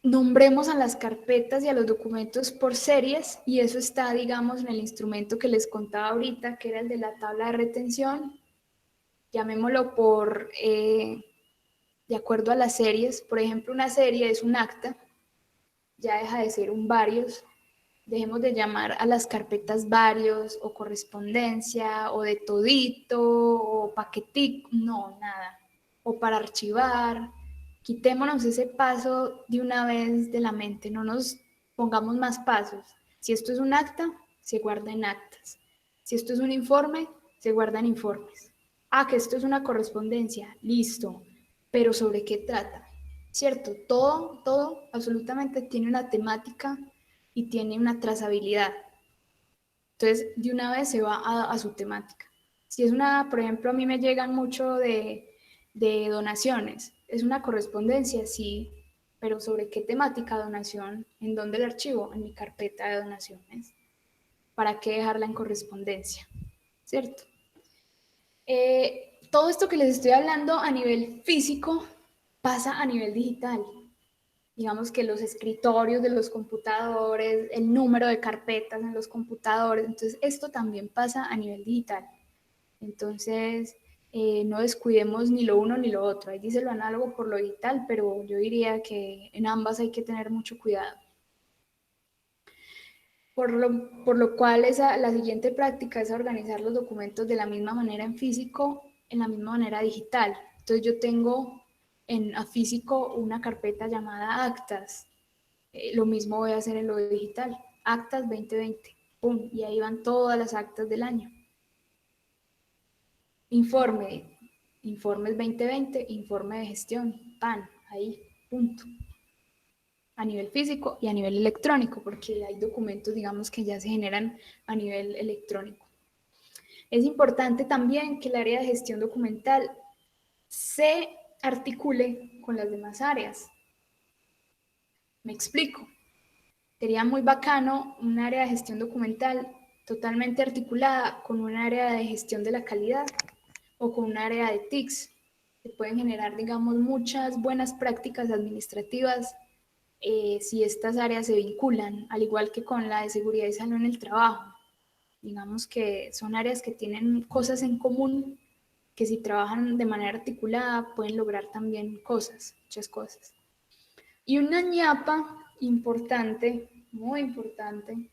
Nombremos a las carpetas y a los documentos por series, y eso está, digamos, en el instrumento que les contaba ahorita, que era el de la tabla de retención. Llamémoslo de acuerdo a las series. Por ejemplo, una serie es un acta, ya deja de ser un varios. Dejemos de llamar a las carpetas varios o correspondencia o de todito o paquetico, no, nada. O para archivar. Quitémonos ese paso de una vez de la mente, no nos pongamos más pasos. Si esto es un acta, se guarda en actas. Si esto es un informe, se guarda en informes. Ah, que esto es una correspondencia, listo. Pero ¿sobre qué trata? ¿Cierto? Todo absolutamente tiene una temática y tiene una trazabilidad. Entonces, de una vez se va a su temática. Si es por ejemplo, a mí me llegan mucho de donaciones. ¿Es una correspondencia? Sí, pero ¿sobre qué temática donación? ¿En dónde el archivo? En mi carpeta de donaciones. ¿Para qué dejarla en correspondencia? ¿Cierto? Todo esto que les estoy hablando a nivel físico pasa a nivel digital. Digamos que los escritorios de los computadores, el número de carpetas en los computadores, entonces esto también pasa a nivel digital. Entonces, no descuidemos ni lo uno ni lo otro. Ahí dice lo análogo por lo digital, pero yo diría que en ambas hay que tener mucho cuidado. Por lo cual la siguiente práctica es organizar los documentos de la misma manera en físico, en la misma manera digital. Entonces yo tengo a físico una carpeta llamada actas. Lo mismo voy a hacer en lo digital. Actas 2020. ¡Pum! Y ahí van todas las actas del año. Informes 2020, informe de gestión, PAN, ahí, punto. A nivel físico y a nivel electrónico, porque hay documentos, digamos, que ya se generan a nivel electrónico. Es importante también que el área de gestión documental se articule con las demás áreas. Me explico. Sería muy bacano un área de gestión documental totalmente articulada con un área de gestión de la calidad o con un área de TICs. Se pueden generar, digamos, muchas buenas prácticas administrativas si estas áreas se vinculan, al igual que con la de seguridad y salud en el trabajo. Digamos que son áreas que tienen cosas en común, que si trabajan de manera articulada pueden lograr también cosas, muchas cosas. Y una ñapa importante, muy importante,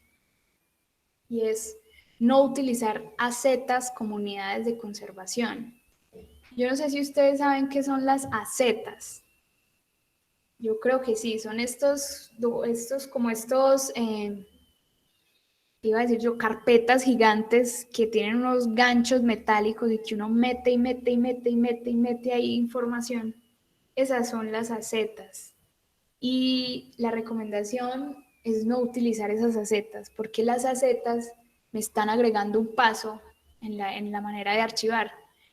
y es no utilizar AZs como unidades de conservación. Yo no sé si ustedes saben qué son las AZs. Yo creo que sí, son iba a decir yo, carpetas gigantes que tienen unos ganchos metálicos y que uno mete y mete y mete y mete y mete ahí información. Esas son las AZs. Y la recomendación es no utilizar esas AZs, porque las AZs me están agregando un paso en la manera de archivar.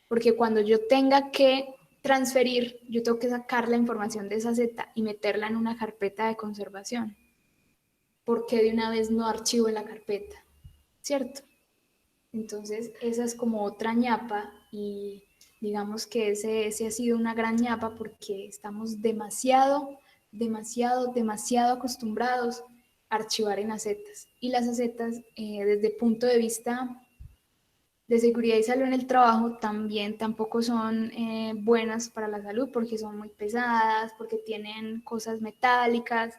Porque cuando yo tenga que transferir, yo tengo que sacar la información de esa AZ y meterla en una carpeta de conservación. ¿Por qué de una vez no archivo en la carpeta? ¿Cierto? Entonces, esa es como otra ñapa y digamos que ese ha sido una gran ñapa porque estamos demasiado acostumbrados a archivar en AZs. Y las AZs, desde el punto de vista de seguridad y salud en el trabajo, tampoco son buenas para la salud porque son muy pesadas, porque tienen cosas metálicas,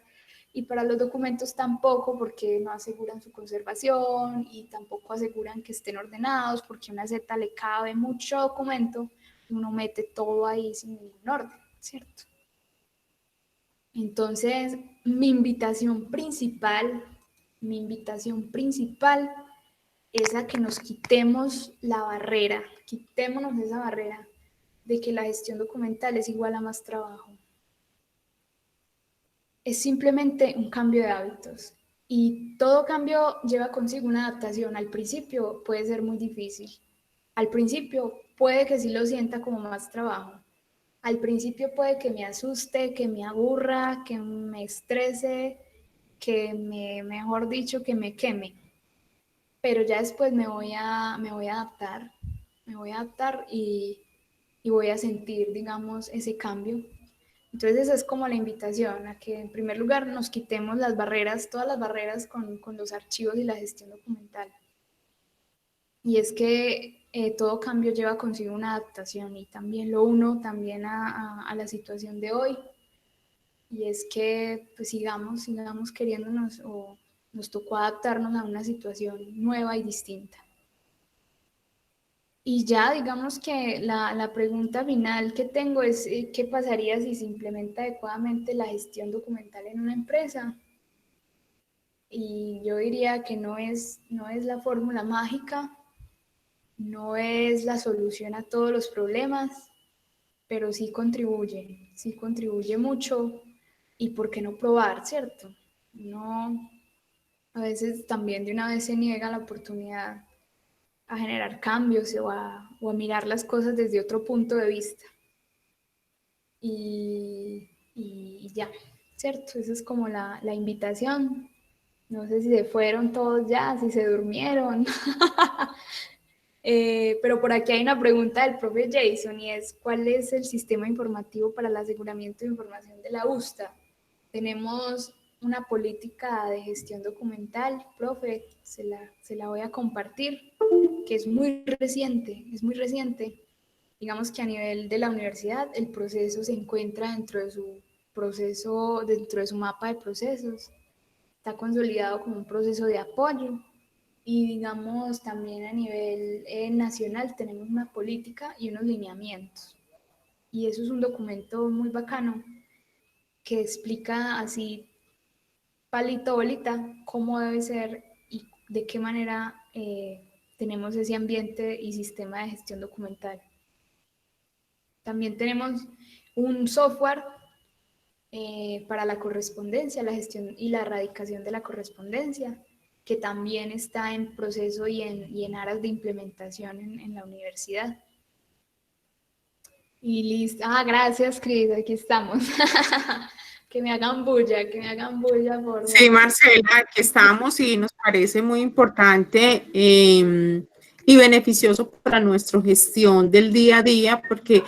y para los documentos tampoco, porque no aseguran su conservación y tampoco aseguran que estén ordenados, porque a una Z le cabe mucho documento y uno mete todo ahí sin ningún orden, ¿cierto? Entonces, mi invitación principal es a que nos quitémonos esa barrera de que la gestión documental es igual a más trabajo. Es simplemente un cambio de hábitos y todo cambio lleva consigo una adaptación. Al principio puede ser muy difícil. Al principio puede que sí lo sienta como más trabajo. Al principio puede que me asuste, que me aburra, que me estrese, mejor dicho, que me queme. Pero ya después me voy a adaptar. Me voy a adaptar y voy a sentir, digamos, ese cambio. Entonces esa es como la invitación, a que en primer lugar nos quitemos las barreras, todas las barreras con los archivos y la gestión documental. Y es que todo cambio lleva consigo una adaptación y también lo uno también a la situación de hoy. Y es que pues sigamos queriéndonos o nos tocó adaptarnos a una situación nueva y distinta. Y ya, digamos que la pregunta final que tengo es, ¿qué pasaría si se implementa adecuadamente la gestión documental en una empresa? Y yo diría que no es la fórmula mágica, no es la solución a todos los problemas, pero sí contribuye mucho. ¿Y por qué no probar, cierto? No, a veces también de una vez se niega la oportunidad a generar cambios o a mirar las cosas desde otro punto de vista. Y ya, ¿cierto? Esa es como la invitación. No sé si se fueron todos ya, si se durmieron. Pero por aquí hay una pregunta del profe Jason y es, ¿cuál es el sistema informativo para el aseguramiento de información de la USTA? Tenemos una política de gestión documental, profe, se la voy a compartir, que es muy reciente. Digamos que a nivel de la universidad el proceso se encuentra dentro de su mapa de procesos, está consolidado como un proceso de apoyo y digamos también a nivel nacional tenemos una política y unos lineamientos y eso es un documento muy bacano que explica así palito bolita cómo debe ser y de qué manera tenemos ese ambiente y sistema de gestión documental. También tenemos un software para la correspondencia, la gestión y la erradicación de la correspondencia, que también está en proceso y en aras de implementación en la universidad. Y listo. Gracias, Cris, aquí estamos. Que me hagan bulla, por favor. Sí, Marcela, aquí estamos y nos parece muy importante y beneficioso para nuestra gestión del día a día, porque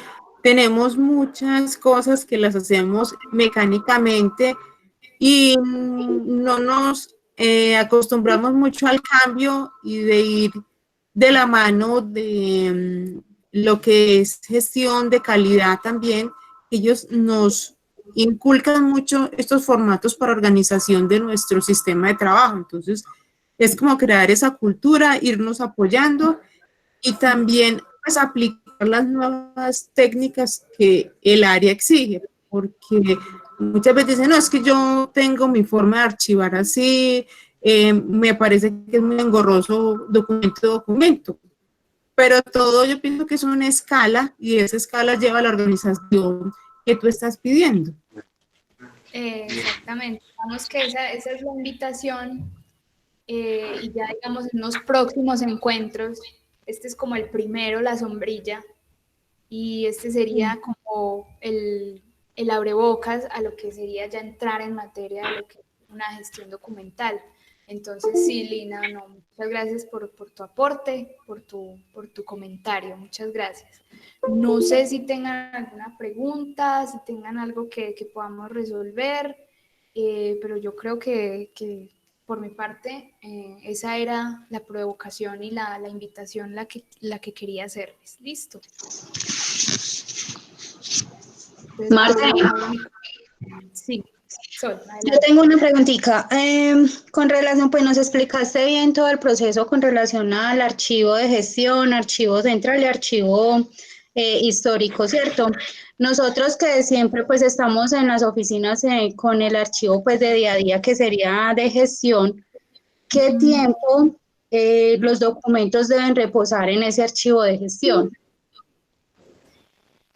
tenemos muchas cosas que las hacemos mecánicamente y no nos acostumbramos mucho al cambio y de ir de la mano de lo que es gestión de calidad también. Ellos nos inculcan mucho estos formatos para organización de nuestro sistema de trabajo. Entonces, es como crear esa cultura, irnos apoyando y también pues, aplicar las nuevas técnicas que el área exige, porque muchas veces dicen, no, es que yo tengo mi forma de archivar así, me parece que es muy engorroso documento, pero todo yo pienso que es una escala y esa escala lleva a la organización que tú estás pidiendo. Exactamente, digamos que esa es la invitación y ya digamos en los próximos encuentros, este es como el primero, la sombrilla, y este sería como el abrebocas a lo que sería ya entrar en materia de lo que es una gestión documental. Entonces, sí, Lina, no, muchas gracias por tu aporte, por tu comentario, muchas gracias. No sé si tengan alguna pregunta, si tengan algo que podamos resolver, pero yo creo que por mi parte, esa era la provocación y la invitación la que quería hacerles. Listo. Entonces, Marta, sí, Sol, yo adelante. tengo una preguntita. Con relación, pues nos explicaste bien todo el proceso con relación al archivo de gestión, archivo central y archivo histórico, ¿cierto? Nosotros que siempre pues estamos en las oficinas con el archivo pues de día a día que sería de gestión, ¿qué tiempo los documentos deben reposar en ese archivo de gestión?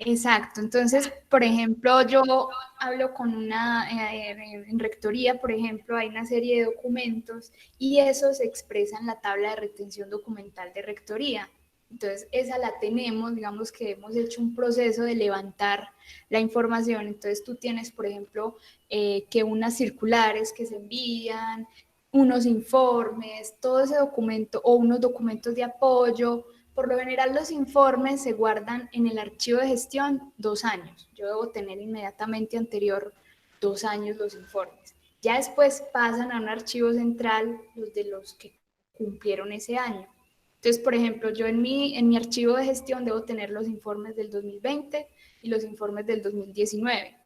Exacto, entonces, por ejemplo, yo hablo con en rectoría, por ejemplo, hay una serie de documentos y eso se expresa en la tabla de retención documental de rectoría. Entonces, esa la tenemos, digamos que hemos hecho un proceso de levantar la información. Entonces, tú tienes, por ejemplo, que unas circulares que se envían, unos informes, todo ese documento o unos documentos de apoyo. Por lo general, los informes se guardan en el archivo de gestión 2 años. Yo debo tener inmediatamente anterior 2 años los informes. Ya después pasan a un archivo central los de los que cumplieron ese año. Entonces, por ejemplo, yo en mi archivo de gestión debo tener los informes del 2020 y los informes del 2019.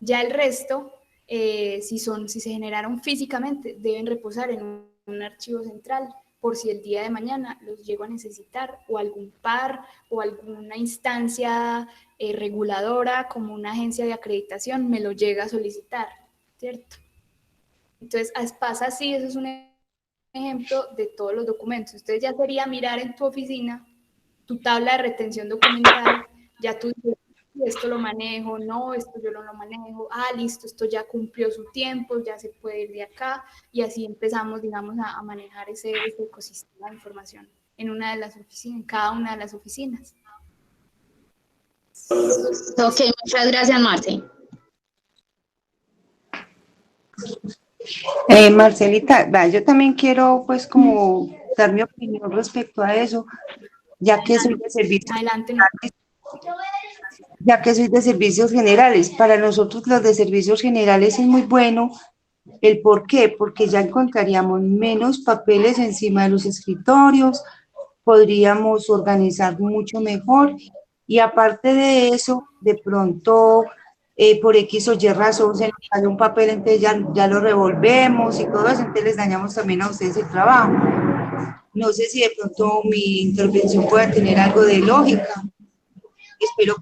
Ya el resto, si se generaron físicamente, deben reposar en un archivo central por si el día de mañana los llego a necesitar o algún par o alguna instancia reguladora como una agencia de acreditación me lo llega a solicitar, ¿cierto? Entonces, pasa así, eso es un ejemplo de todos los documentos. Entonces ya sería mirar en tu oficina tu tabla de retención documental, ya tú dices, esto lo manejo, no, esto yo no lo manejo, listo, esto ya cumplió su tiempo, ya se puede ir de acá, y así empezamos, digamos, a manejar ese ecosistema de información en una de las oficinas, en cada una de las oficinas. Ok, muchas gracias, Marce. Marcelita, yo también quiero pues como dar mi opinión respecto a eso, ya que soy de servicios Adelante, no. ya que soy de servicios generales. Para nosotros los de servicios generales es muy bueno. ¿El por qué? Porque ya encontraríamos menos papeles encima de los escritorios, podríamos organizar mucho mejor y aparte de eso, de pronto por X o Y razón se nos cayó un papel, entonces ya lo revolvemos y todo eso, entonces les dañamos también a ustedes el trabajo. No sé si de pronto mi intervención pueda tener algo de lógica. Espero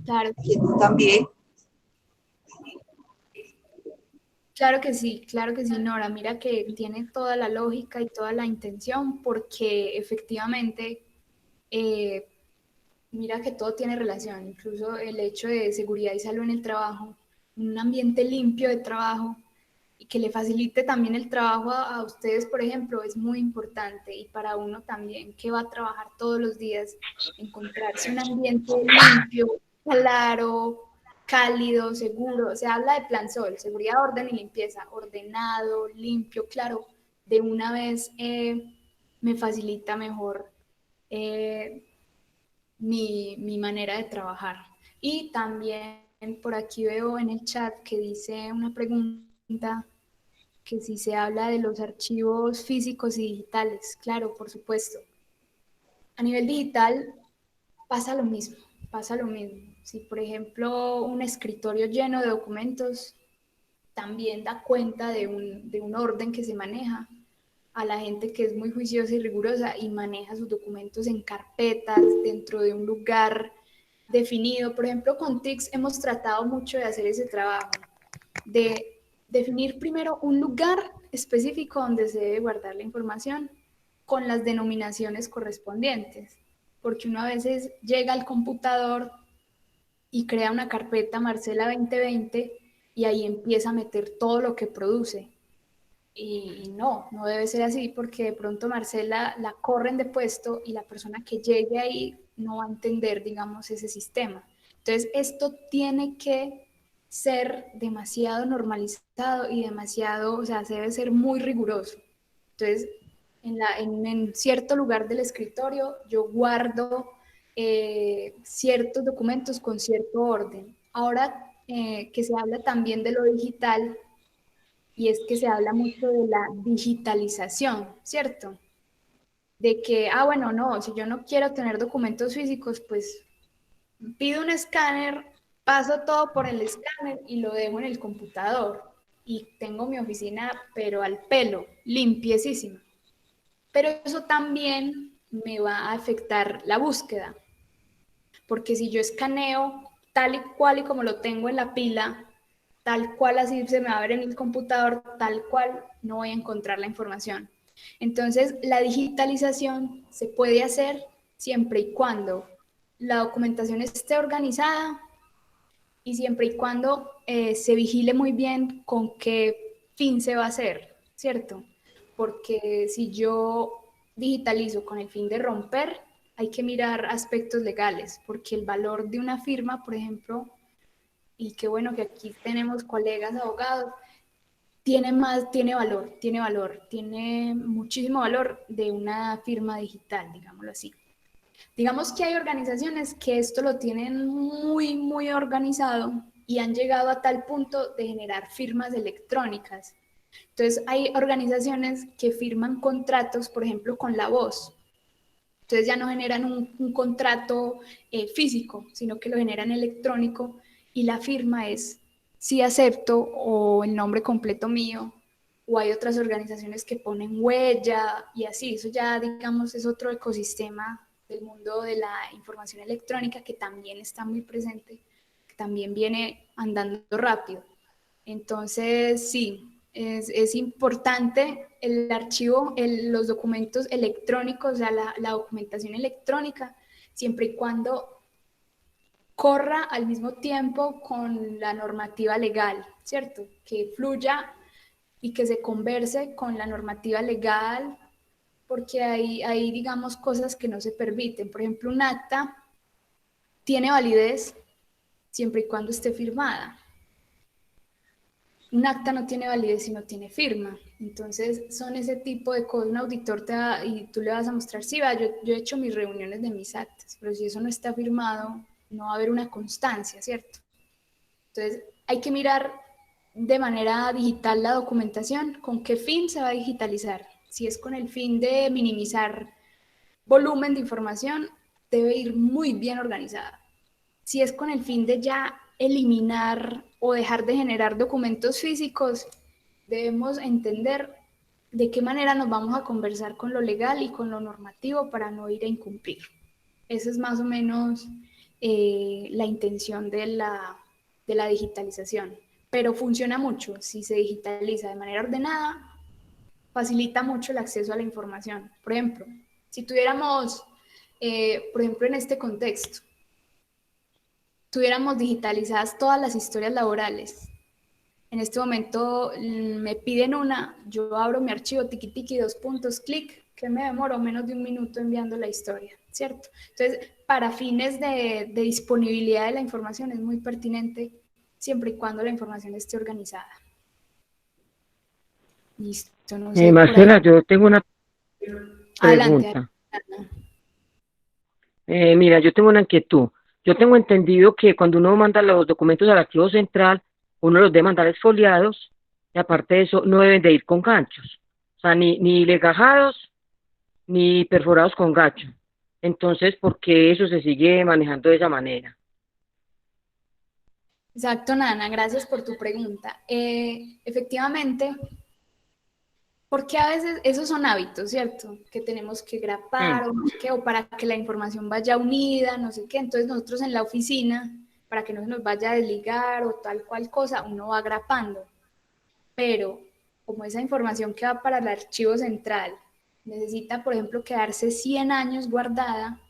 Claro. que tú también. Claro que sí, Nora. Mira que tiene toda la lógica y toda la intención porque efectivamente, mira que todo tiene relación, incluso el hecho de seguridad y salud en el trabajo, un ambiente limpio de trabajo y que le facilite también el trabajo a ustedes, por ejemplo, es muy importante y para uno también que va a trabajar todos los días, encontrarse un ambiente limpio, claro, cálido, seguro. Se habla de plan sol, seguridad, orden y limpieza, ordenado, limpio, claro, de una vez me facilita mejor mi manera de trabajar. Y también por aquí veo en el chat que dice una pregunta que si se habla de los archivos físicos y digitales. Claro, por supuesto. A nivel digital pasa lo mismo, pasa lo mismo. Si, por ejemplo, un escritorio lleno de documentos también da cuenta de un orden que se maneja a la gente que es muy juiciosa y rigurosa y maneja sus documentos en carpetas dentro de un lugar definido. Por ejemplo, con TICS hemos tratado mucho de hacer ese trabajo, de definir primero un lugar específico donde se debe guardar la información con las denominaciones correspondientes, porque uno a veces llega al computador y crea una carpeta Marcela 2020 y ahí empieza a meter todo lo que produce. Y no, no debe ser así porque de pronto Marcela la corren de puesto y la persona que llegue ahí no va a entender, digamos, ese sistema. Entonces, esto tiene que ser demasiado normalizado y demasiado, o sea, se debe ser muy riguroso. Entonces, en cierto lugar del escritorio yo guardo ciertos documentos con cierto orden. Ahora que se habla también de lo digital, y es que se habla mucho de la digitalización, ¿cierto? De que, bueno, no, si yo no quiero tener documentos físicos, pues pido un escáner, paso todo por el escáner y lo dejo en el computador. Y tengo mi oficina, pero al pelo, limpiecísima. Pero eso también me va a afectar la búsqueda, porque si yo escaneo tal y cual y como lo tengo en la pila, tal cual así se me va a ver en el computador, tal cual no voy a encontrar la información. Entonces, la digitalización se puede hacer siempre y cuando la documentación esté organizada y siempre y cuando se vigile muy bien con qué fin se va a hacer, ¿cierto? Porque si yo digitalizo con el fin de romper, hay que mirar aspectos legales, porque el valor de una firma, por ejemplo, y qué bueno que aquí tenemos colegas abogados, tiene valor, tiene muchísimo valor de una firma digital, digámoslo así. Digamos que hay organizaciones que esto lo tienen muy, muy organizado y han llegado a tal punto de generar firmas electrónicas. Entonces, hay organizaciones que firman contratos, por ejemplo, con La Voz. Entonces ya no generan un contrato físico, sino que lo generan electrónico y la firma es si acepto o el nombre completo mío, o hay otras organizaciones que ponen huella y así. Eso ya, digamos, es otro ecosistema del mundo de la información electrónica que también está muy presente, que también viene andando rápido. Entonces, sí, es importante el archivo, los documentos electrónicos, o sea, la documentación electrónica, siempre y cuando corra al mismo tiempo con la normativa legal, ¿cierto? Que fluya y que se converse con la normativa legal, porque hay, digamos, cosas que no se permiten. Por ejemplo, un acta tiene validez siempre y cuando esté firmada. Un acta no tiene validez si no tiene firma. Entonces, son ese tipo de cosas. Un auditor y tú le vas a mostrar, sí, va, yo he hecho mis reuniones de mis actas, pero si eso no está firmado, no va a haber una constancia, ¿cierto? Entonces, hay que mirar de manera digital la documentación, con qué fin se va a digitalizar. Si es con el fin de minimizar volumen de información, debe ir muy bien organizada. Si es con el fin de ya eliminar o dejar de generar documentos físicos, debemos entender de qué manera nos vamos a conversar con lo legal y con lo normativo para no ir a incumplir. Esa es más o menos la intención de la digitalización. Pero funciona mucho. Si se digitaliza de manera ordenada, facilita mucho el acceso a la información. Por ejemplo, si tuviéramos, por ejemplo, en este contexto, tuviéramos digitalizadas todas las historias laborales. En este momento me piden una, yo abro mi archivo, tiqui tiqui, 2 puntos, clic, que me demoro menos de un minuto enviando la historia, ¿cierto? Entonces, para fines de disponibilidad de la información es muy pertinente siempre y cuando la información esté organizada. Listo, no sé. Marcela, yo tengo una Adelante. pregunta. Mira, yo tengo una inquietud. Yo tengo entendido que cuando uno manda los documentos al archivo central, uno los debe mandar exfoliados y aparte de eso no deben de ir con ganchos. O sea, ni legajados ni perforados con gancho. Entonces, ¿por qué eso se sigue manejando de esa manera? Exacto, Nana, gracias por tu pregunta. Efectivamente, porque a veces esos son hábitos, ¿cierto? Que tenemos que grapar o no sé qué, o para que la información vaya unida, no sé qué. Entonces nosotros en la oficina, para que no se nos vaya a desligar o tal cual cosa, uno va grapando. Pero como esa información que va para el archivo central necesita, por ejemplo, quedarse 100 años guardada,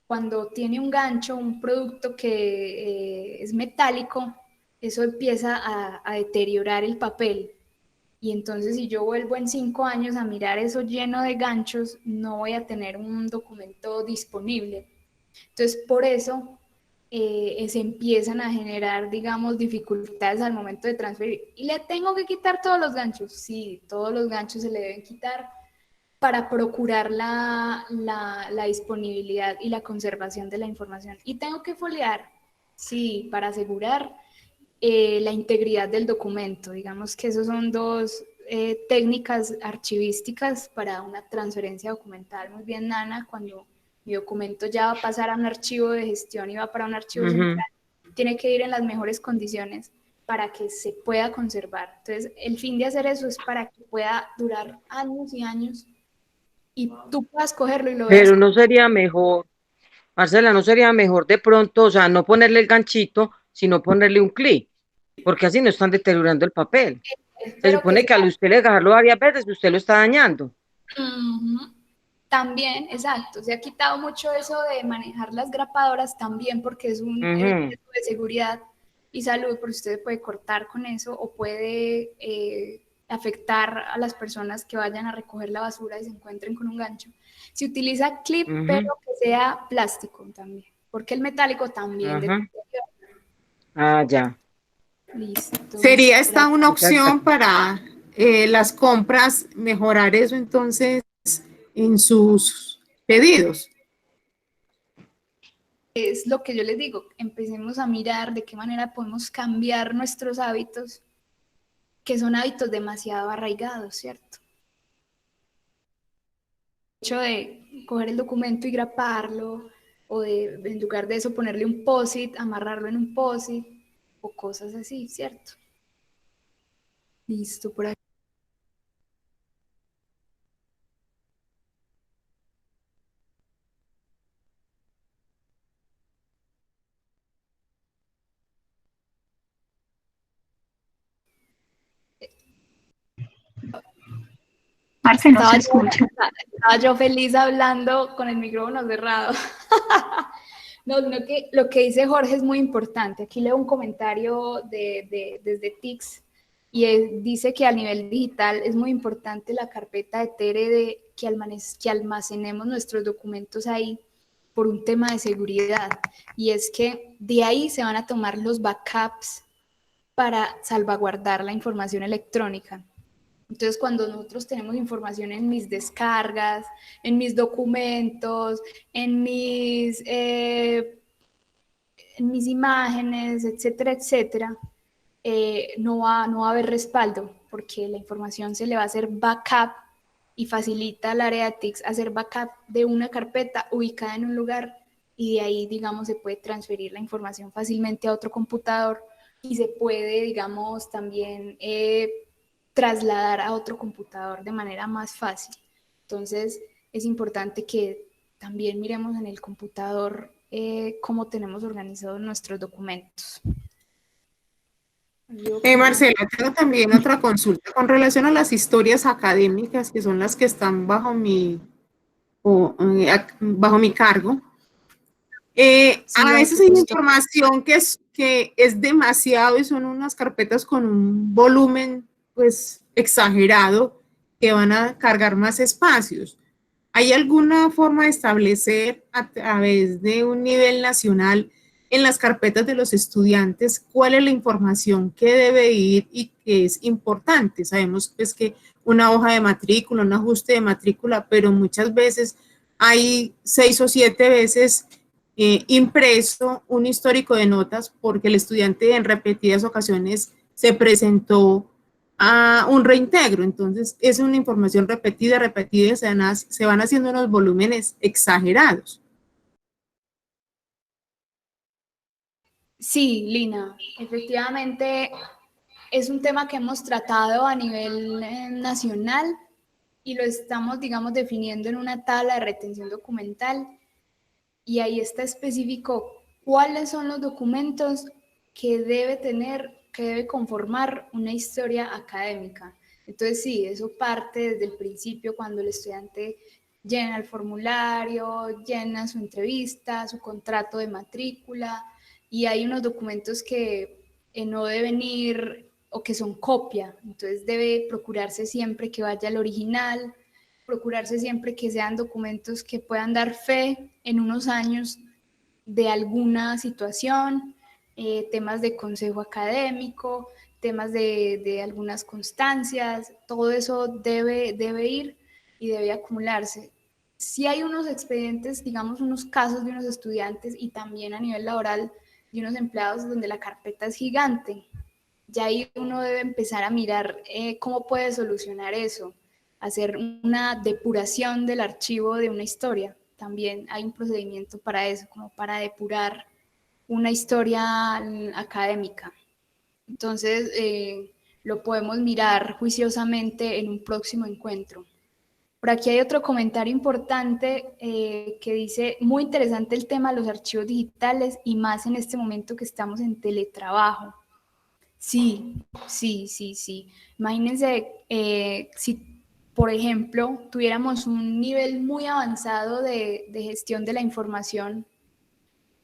cuando tiene un gancho, un producto que es metálico, eso empieza a deteriorar el papel. Y entonces si yo vuelvo en 5 años a mirar eso lleno de ganchos, no voy a tener un documento disponible. Entonces por eso se empiezan a generar, digamos, dificultades al momento de transferir. ¿Y le tengo que quitar todos los ganchos? Sí, todos los ganchos se le deben quitar para procurar la disponibilidad y la conservación de la información. ¿Y tengo que foliar? Sí, para asegurar la integridad del documento. Digamos que esos son dos técnicas archivísticas para una transferencia documental. Muy bien, Nana, cuando mi documento ya va a pasar a un archivo de gestión y va para un archivo central, tiene que ir en las mejores condiciones para que se pueda conservar. Entonces, el fin de hacer eso es para que pueda durar años y años y tú puedas cogerlo y lo veas. Pero no sería mejor, Marcela, no sería mejor de pronto, o sea, no ponerle el ganchito, sino ponerle un clic, porque así no están deteriorando el papel. Se supone que al usted dejarlo varias veces, usted lo está dañando. También, exacto, se ha quitado mucho eso de manejar las grapadoras también porque es un elemento de seguridad y salud, porque usted puede cortar con eso o puede afectar a las personas que vayan a recoger la basura y se encuentren con un gancho. Se utiliza clip, pero que sea plástico también, porque el metálico también. Ah, ya. Listo. ¿Sería esta una opción para las compras, mejorar eso entonces en sus pedidos? Es lo que yo les digo, empecemos a mirar de qué manera podemos cambiar nuestros hábitos, que son hábitos demasiado arraigados, ¿cierto? El hecho de coger el documento y graparlo, o de, en lugar de eso, ponerle un post-it, amarrarlo en un post-it, o cosas así, ¿cierto? Listo, por aquí. Marce, no se escucha. Estaba yo feliz hablando con el micrófono cerrado. No, que lo que dice Jorge es muy importante. Aquí leo un comentario desde TICS y dice que a nivel digital es muy importante la carpeta de TRD, que almacenemos nuestros documentos ahí por un tema de seguridad. Y es que de ahí se van a tomar los backups para salvaguardar la información electrónica. Entonces, cuando nosotros tenemos información en mis descargas, en mis documentos, en mis imágenes, etcétera, etcétera, no va a haber respaldo porque la información se le va a hacer backup y facilita al área de TICS hacer backup de una carpeta ubicada en un lugar y de ahí, digamos, se puede transferir la información fácilmente a otro computador y se puede, digamos, también trasladar a otro computador de manera más fácil. Entonces, es importante que también miremos en el computador cómo tenemos organizados nuestros documentos. Marcela, tengo también otra consulta con relación a las historias académicas, que son las que están bajo mi cargo. A veces hay información que es demasiado y son unas carpetas con un volumen pues exagerado que van a cargar más espacios. ¿Hay alguna forma de establecer a través de un nivel nacional en las carpetas de los estudiantes cuál es la información que debe ir y que es importante? Sabemos pues que una hoja de matrícula, un ajuste de matrícula, pero muchas veces hay 6 o 7 veces impreso un histórico de notas porque el estudiante en repetidas ocasiones se presentó a un reintegro. Entonces, es una información repetida, repetida, se van haciendo unos volúmenes exagerados. Sí, Lina, efectivamente es un tema que hemos tratado a nivel nacional y lo estamos, digamos, definiendo en una tabla de retención documental, y ahí está específico cuáles son los documentos que debe tener, que debe conformar una historia académica. Entonces sí, eso parte desde el principio, cuando el estudiante llena el formulario, llena su entrevista, su contrato de matrícula, y hay unos documentos que no deben ir o que son copia, entonces debe procurarse siempre que vaya al original, procurarse siempre que sean documentos que puedan dar fe en unos años de alguna situación, temas de consejo académico, temas de algunas constancias, todo eso debe ir y debe acumularse. Si hay unos expedientes, digamos unos casos de unos estudiantes y también a nivel laboral de unos empleados donde la carpeta es gigante, ya ahí uno debe empezar a mirar cómo puede solucionar eso, hacer una depuración del archivo de una historia. También hay un procedimiento para eso, como para depurar una historia académica. Entonces, lo podemos mirar juiciosamente en un próximo encuentro. Por aquí hay otro comentario importante que dice, muy interesante el tema de los archivos digitales y más en este momento que estamos en teletrabajo. Sí. Imagínense si, por ejemplo, tuviéramos un nivel muy avanzado de gestión de la información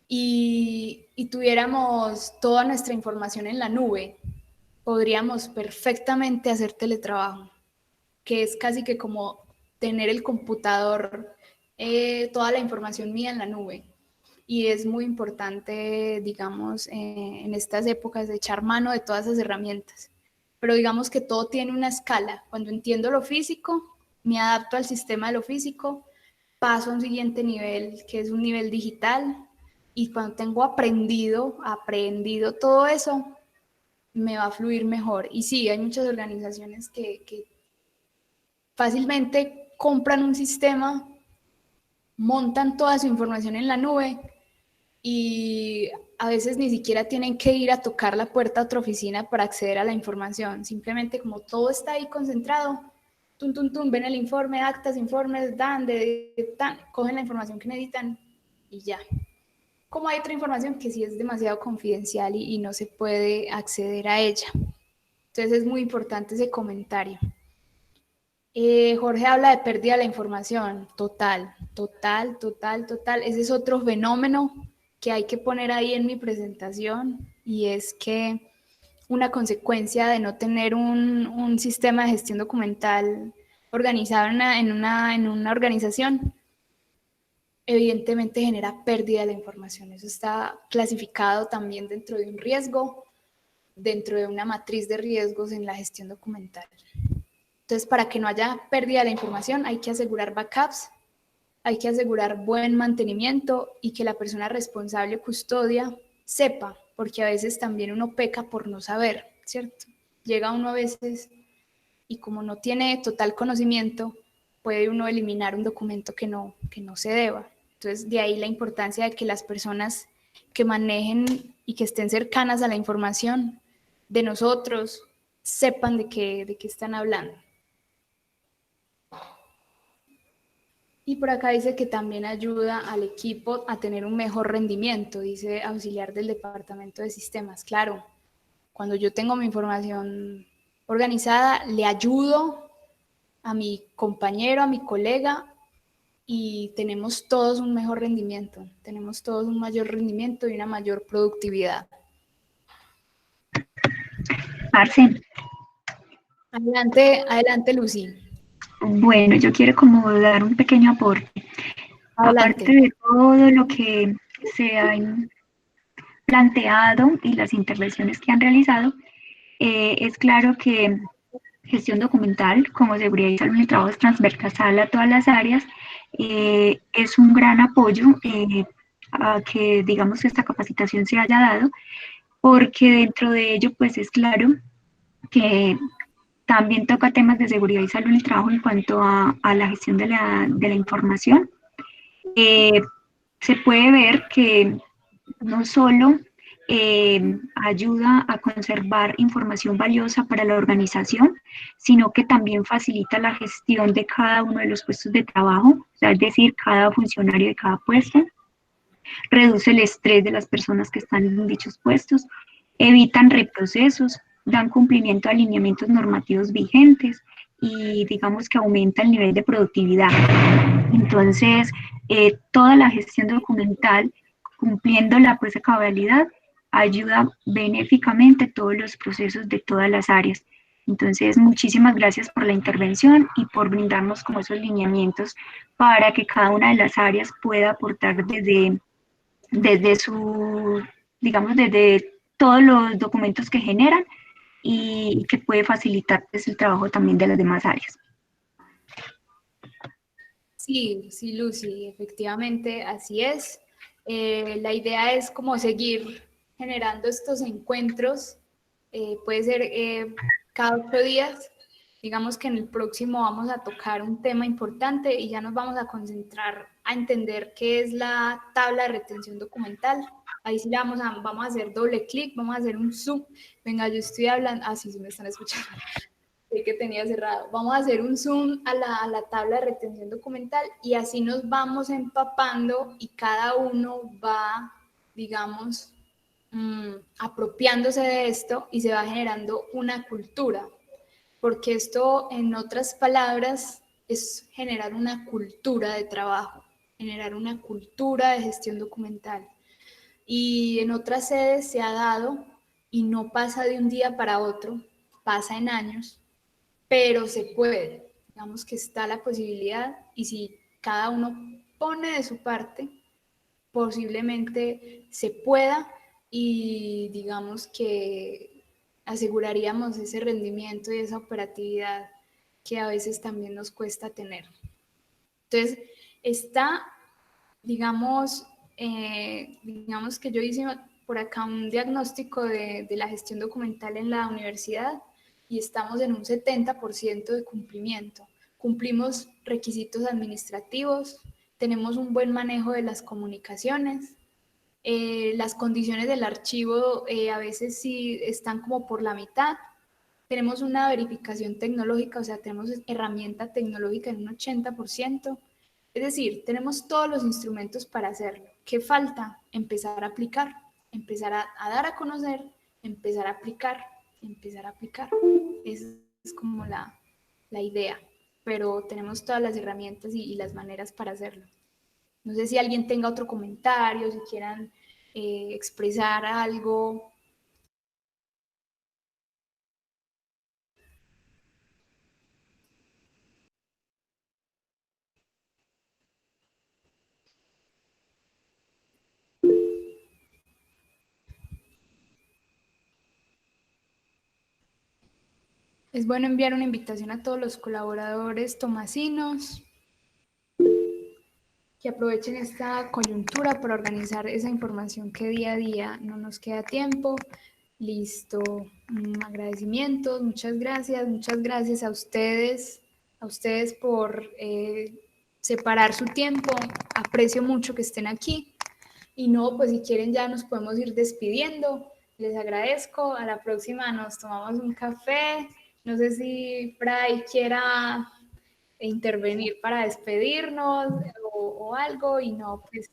y tuviéramos toda nuestra información en la nube, podríamos perfectamente hacer teletrabajo, que es casi que como tener el computador, toda la información mía en la nube. Y es muy importante, digamos, en estas épocas de echar mano de todas esas herramientas. Pero digamos que todo tiene una escala. Cuando entiendo lo físico, me adapto al sistema de lo físico, paso a un siguiente nivel, que es un nivel digital, y cuando tengo aprendido todo eso, me va a fluir mejor. Y sí, hay muchas organizaciones que fácilmente compran un sistema, montan toda su información en la nube y a veces ni siquiera tienen que ir a tocar la puerta a otra oficina para acceder a la información. Simplemente como todo está ahí concentrado, ven el informe, actas, informes, cogen la información que necesitan y ya. Como hay otra información que sí es demasiado confidencial y no se puede acceder a ella. Entonces es muy importante ese comentario. Jorge habla de pérdida de la información. Total. Ese es otro fenómeno que hay que poner ahí en mi presentación, y es que una consecuencia de no tener un sistema de gestión documental organizado en una organización, evidentemente genera pérdida de la información. Eso está clasificado también dentro de un riesgo, dentro de una matriz de riesgos en la gestión documental. Entonces, para que no haya pérdida de la información, hay que asegurar backups, hay que asegurar buen mantenimiento y que la persona responsable o custodia sepa, porque a veces también uno peca por no saber, ¿cierto? Llega uno a veces y como no tiene total conocimiento, puede uno eliminar un documento que no se deba. Entonces, de ahí la importancia de que las personas que manejen y que estén cercanas a la información de nosotros sepan de qué están hablando. Y por acá dice que también ayuda al equipo a tener un mejor rendimiento, dice auxiliar del departamento de sistemas. Claro, cuando yo tengo mi información organizada, le ayudo a mi compañero, a mi colega, y tenemos todos un mejor rendimiento, tenemos todos un mayor rendimiento y una mayor productividad. Marce. Adelante, Lucy. Bueno, yo quiero como dar un pequeño aporte. Adelante. Aparte de todo lo que se han planteado y las intervenciones que han realizado, es claro que gestión documental como seguridad y salud en el trabajo es transversal a todas las áreas, es un gran apoyo a que, digamos, esta capacitación se haya dado, porque dentro de ello, pues es claro que también toca temas de seguridad y salud en el trabajo en cuanto a la gestión de la información. Se puede ver que no solo ayuda a conservar información valiosa para la organización, sino que también facilita la gestión de cada uno de los puestos de trabajo, o sea, es decir, cada funcionario de cada puesto, reduce el estrés de las personas que están en dichos puestos, evitan reprocesos, dan cumplimiento a alineamientos normativos vigentes y digamos que aumenta el nivel de productividad. Entonces, toda la gestión documental, cumpliéndola pues a cabalidad, ayuda benéficamente todos los procesos de todas las áreas. Entonces, muchísimas gracias por la intervención y por brindarnos como esos lineamientos para que cada una de las áreas pueda aportar desde su, digamos, desde todos los documentos que generan y que puede facilitar pues, el trabajo también de las demás áreas. Sí, sí, Lucy, efectivamente, así es. La idea es como seguir generando estos encuentros, puede ser cada 8 días. Digamos que en el próximo vamos a tocar un tema importante y ya nos vamos a concentrar a entender qué es la tabla de retención documental. Ahí sí vamos a hacer doble clic, vamos a hacer un zoom. Venga, yo estoy hablando, sí, sí me están escuchando. Sí, que tenía cerrado. Vamos a hacer un zoom a la tabla de retención documental y así nos vamos empapando y cada uno va, digamos, apropiándose de esto y se va generando una cultura. Porque esto, en otras palabras, es generar una cultura de trabajo, generar una cultura de gestión documental. Y en otras sedes se ha dado y no pasa de un día para otro, pasa en años, pero se puede. Digamos que está la posibilidad y si cada uno pone de su parte, posiblemente se pueda y digamos que aseguraríamos ese rendimiento y esa operatividad que a veces también nos cuesta tener. Entonces, está, digamos que yo hice por acá un diagnóstico de la gestión documental en la universidad y estamos en un 70% de cumplimiento. Cumplimos requisitos administrativos, tenemos un buen manejo de las comunicaciones, las condiciones del archivo a veces sí están como por la mitad. Tenemos una verificación tecnológica, o sea, tenemos herramienta tecnológica en un 80%. Es decir, tenemos todos los instrumentos para hacerlo. ¿Qué falta? Empezar a aplicar, empezar a dar a conocer, empezar a aplicar, empezar a aplicar. Esa es como la idea, pero tenemos todas las herramientas y las maneras para hacerlo. No sé si alguien tenga otro comentario, si quieran expresar algo. Es bueno enviar una invitación a todos los colaboradores tomasinos que aprovechen esta coyuntura para organizar esa información que día a día no nos queda tiempo. Listo, agradecimientos, muchas gracias a ustedes por separar su tiempo, aprecio mucho que estén aquí y no, pues si quieren ya nos podemos ir despidiendo, les agradezco, a la próxima nos tomamos un café, no sé si Fray quiera intervenir para despedirnos o algo y no, pues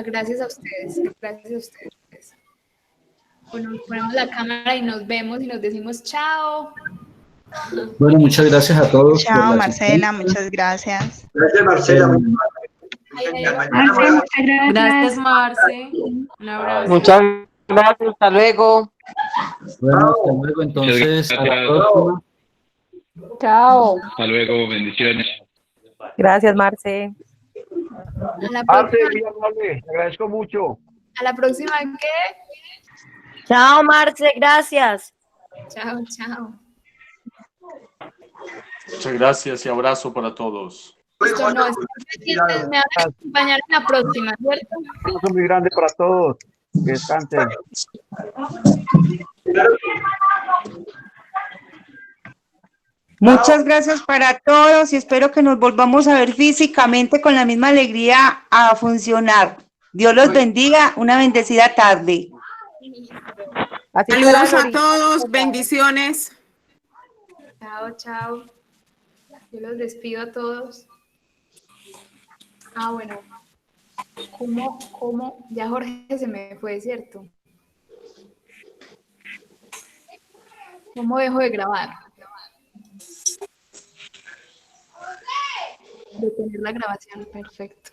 gracias a ustedes, Bueno, ponemos la cámara y nos vemos y nos decimos chao. Bueno, muchas gracias a todos. Chao, Marcela, muchas gracias. Gracias, Marcela. Gracias, Marce. Un abrazo. Muchas gracias, hasta luego. Bueno, hasta luego, entonces. A la próxima. Chao. Hasta luego, bendiciones. Gracias, Marce. A la Marce, próxima. muy amable, te agradezco mucho. ¿A la próxima qué? Chao, Marce, gracias. Chao. Muchas gracias y abrazo para todos. Listo, no, me van a acompañar en la próxima, ¿cierto? Un abrazo muy grande para todos. Que descansen. Muchas gracias para todos y espero que nos volvamos a ver físicamente con la misma alegría a funcionar. Dios los bendiga, una bendecida tarde. Saludos a todos, bendiciones. Chao, chao. Yo los despido a todos. Ah, bueno. ¿Cómo? Ya Jorge se me fue, ¿cierto? ¿Cómo dejo de grabar? Detener la grabación, perfecto.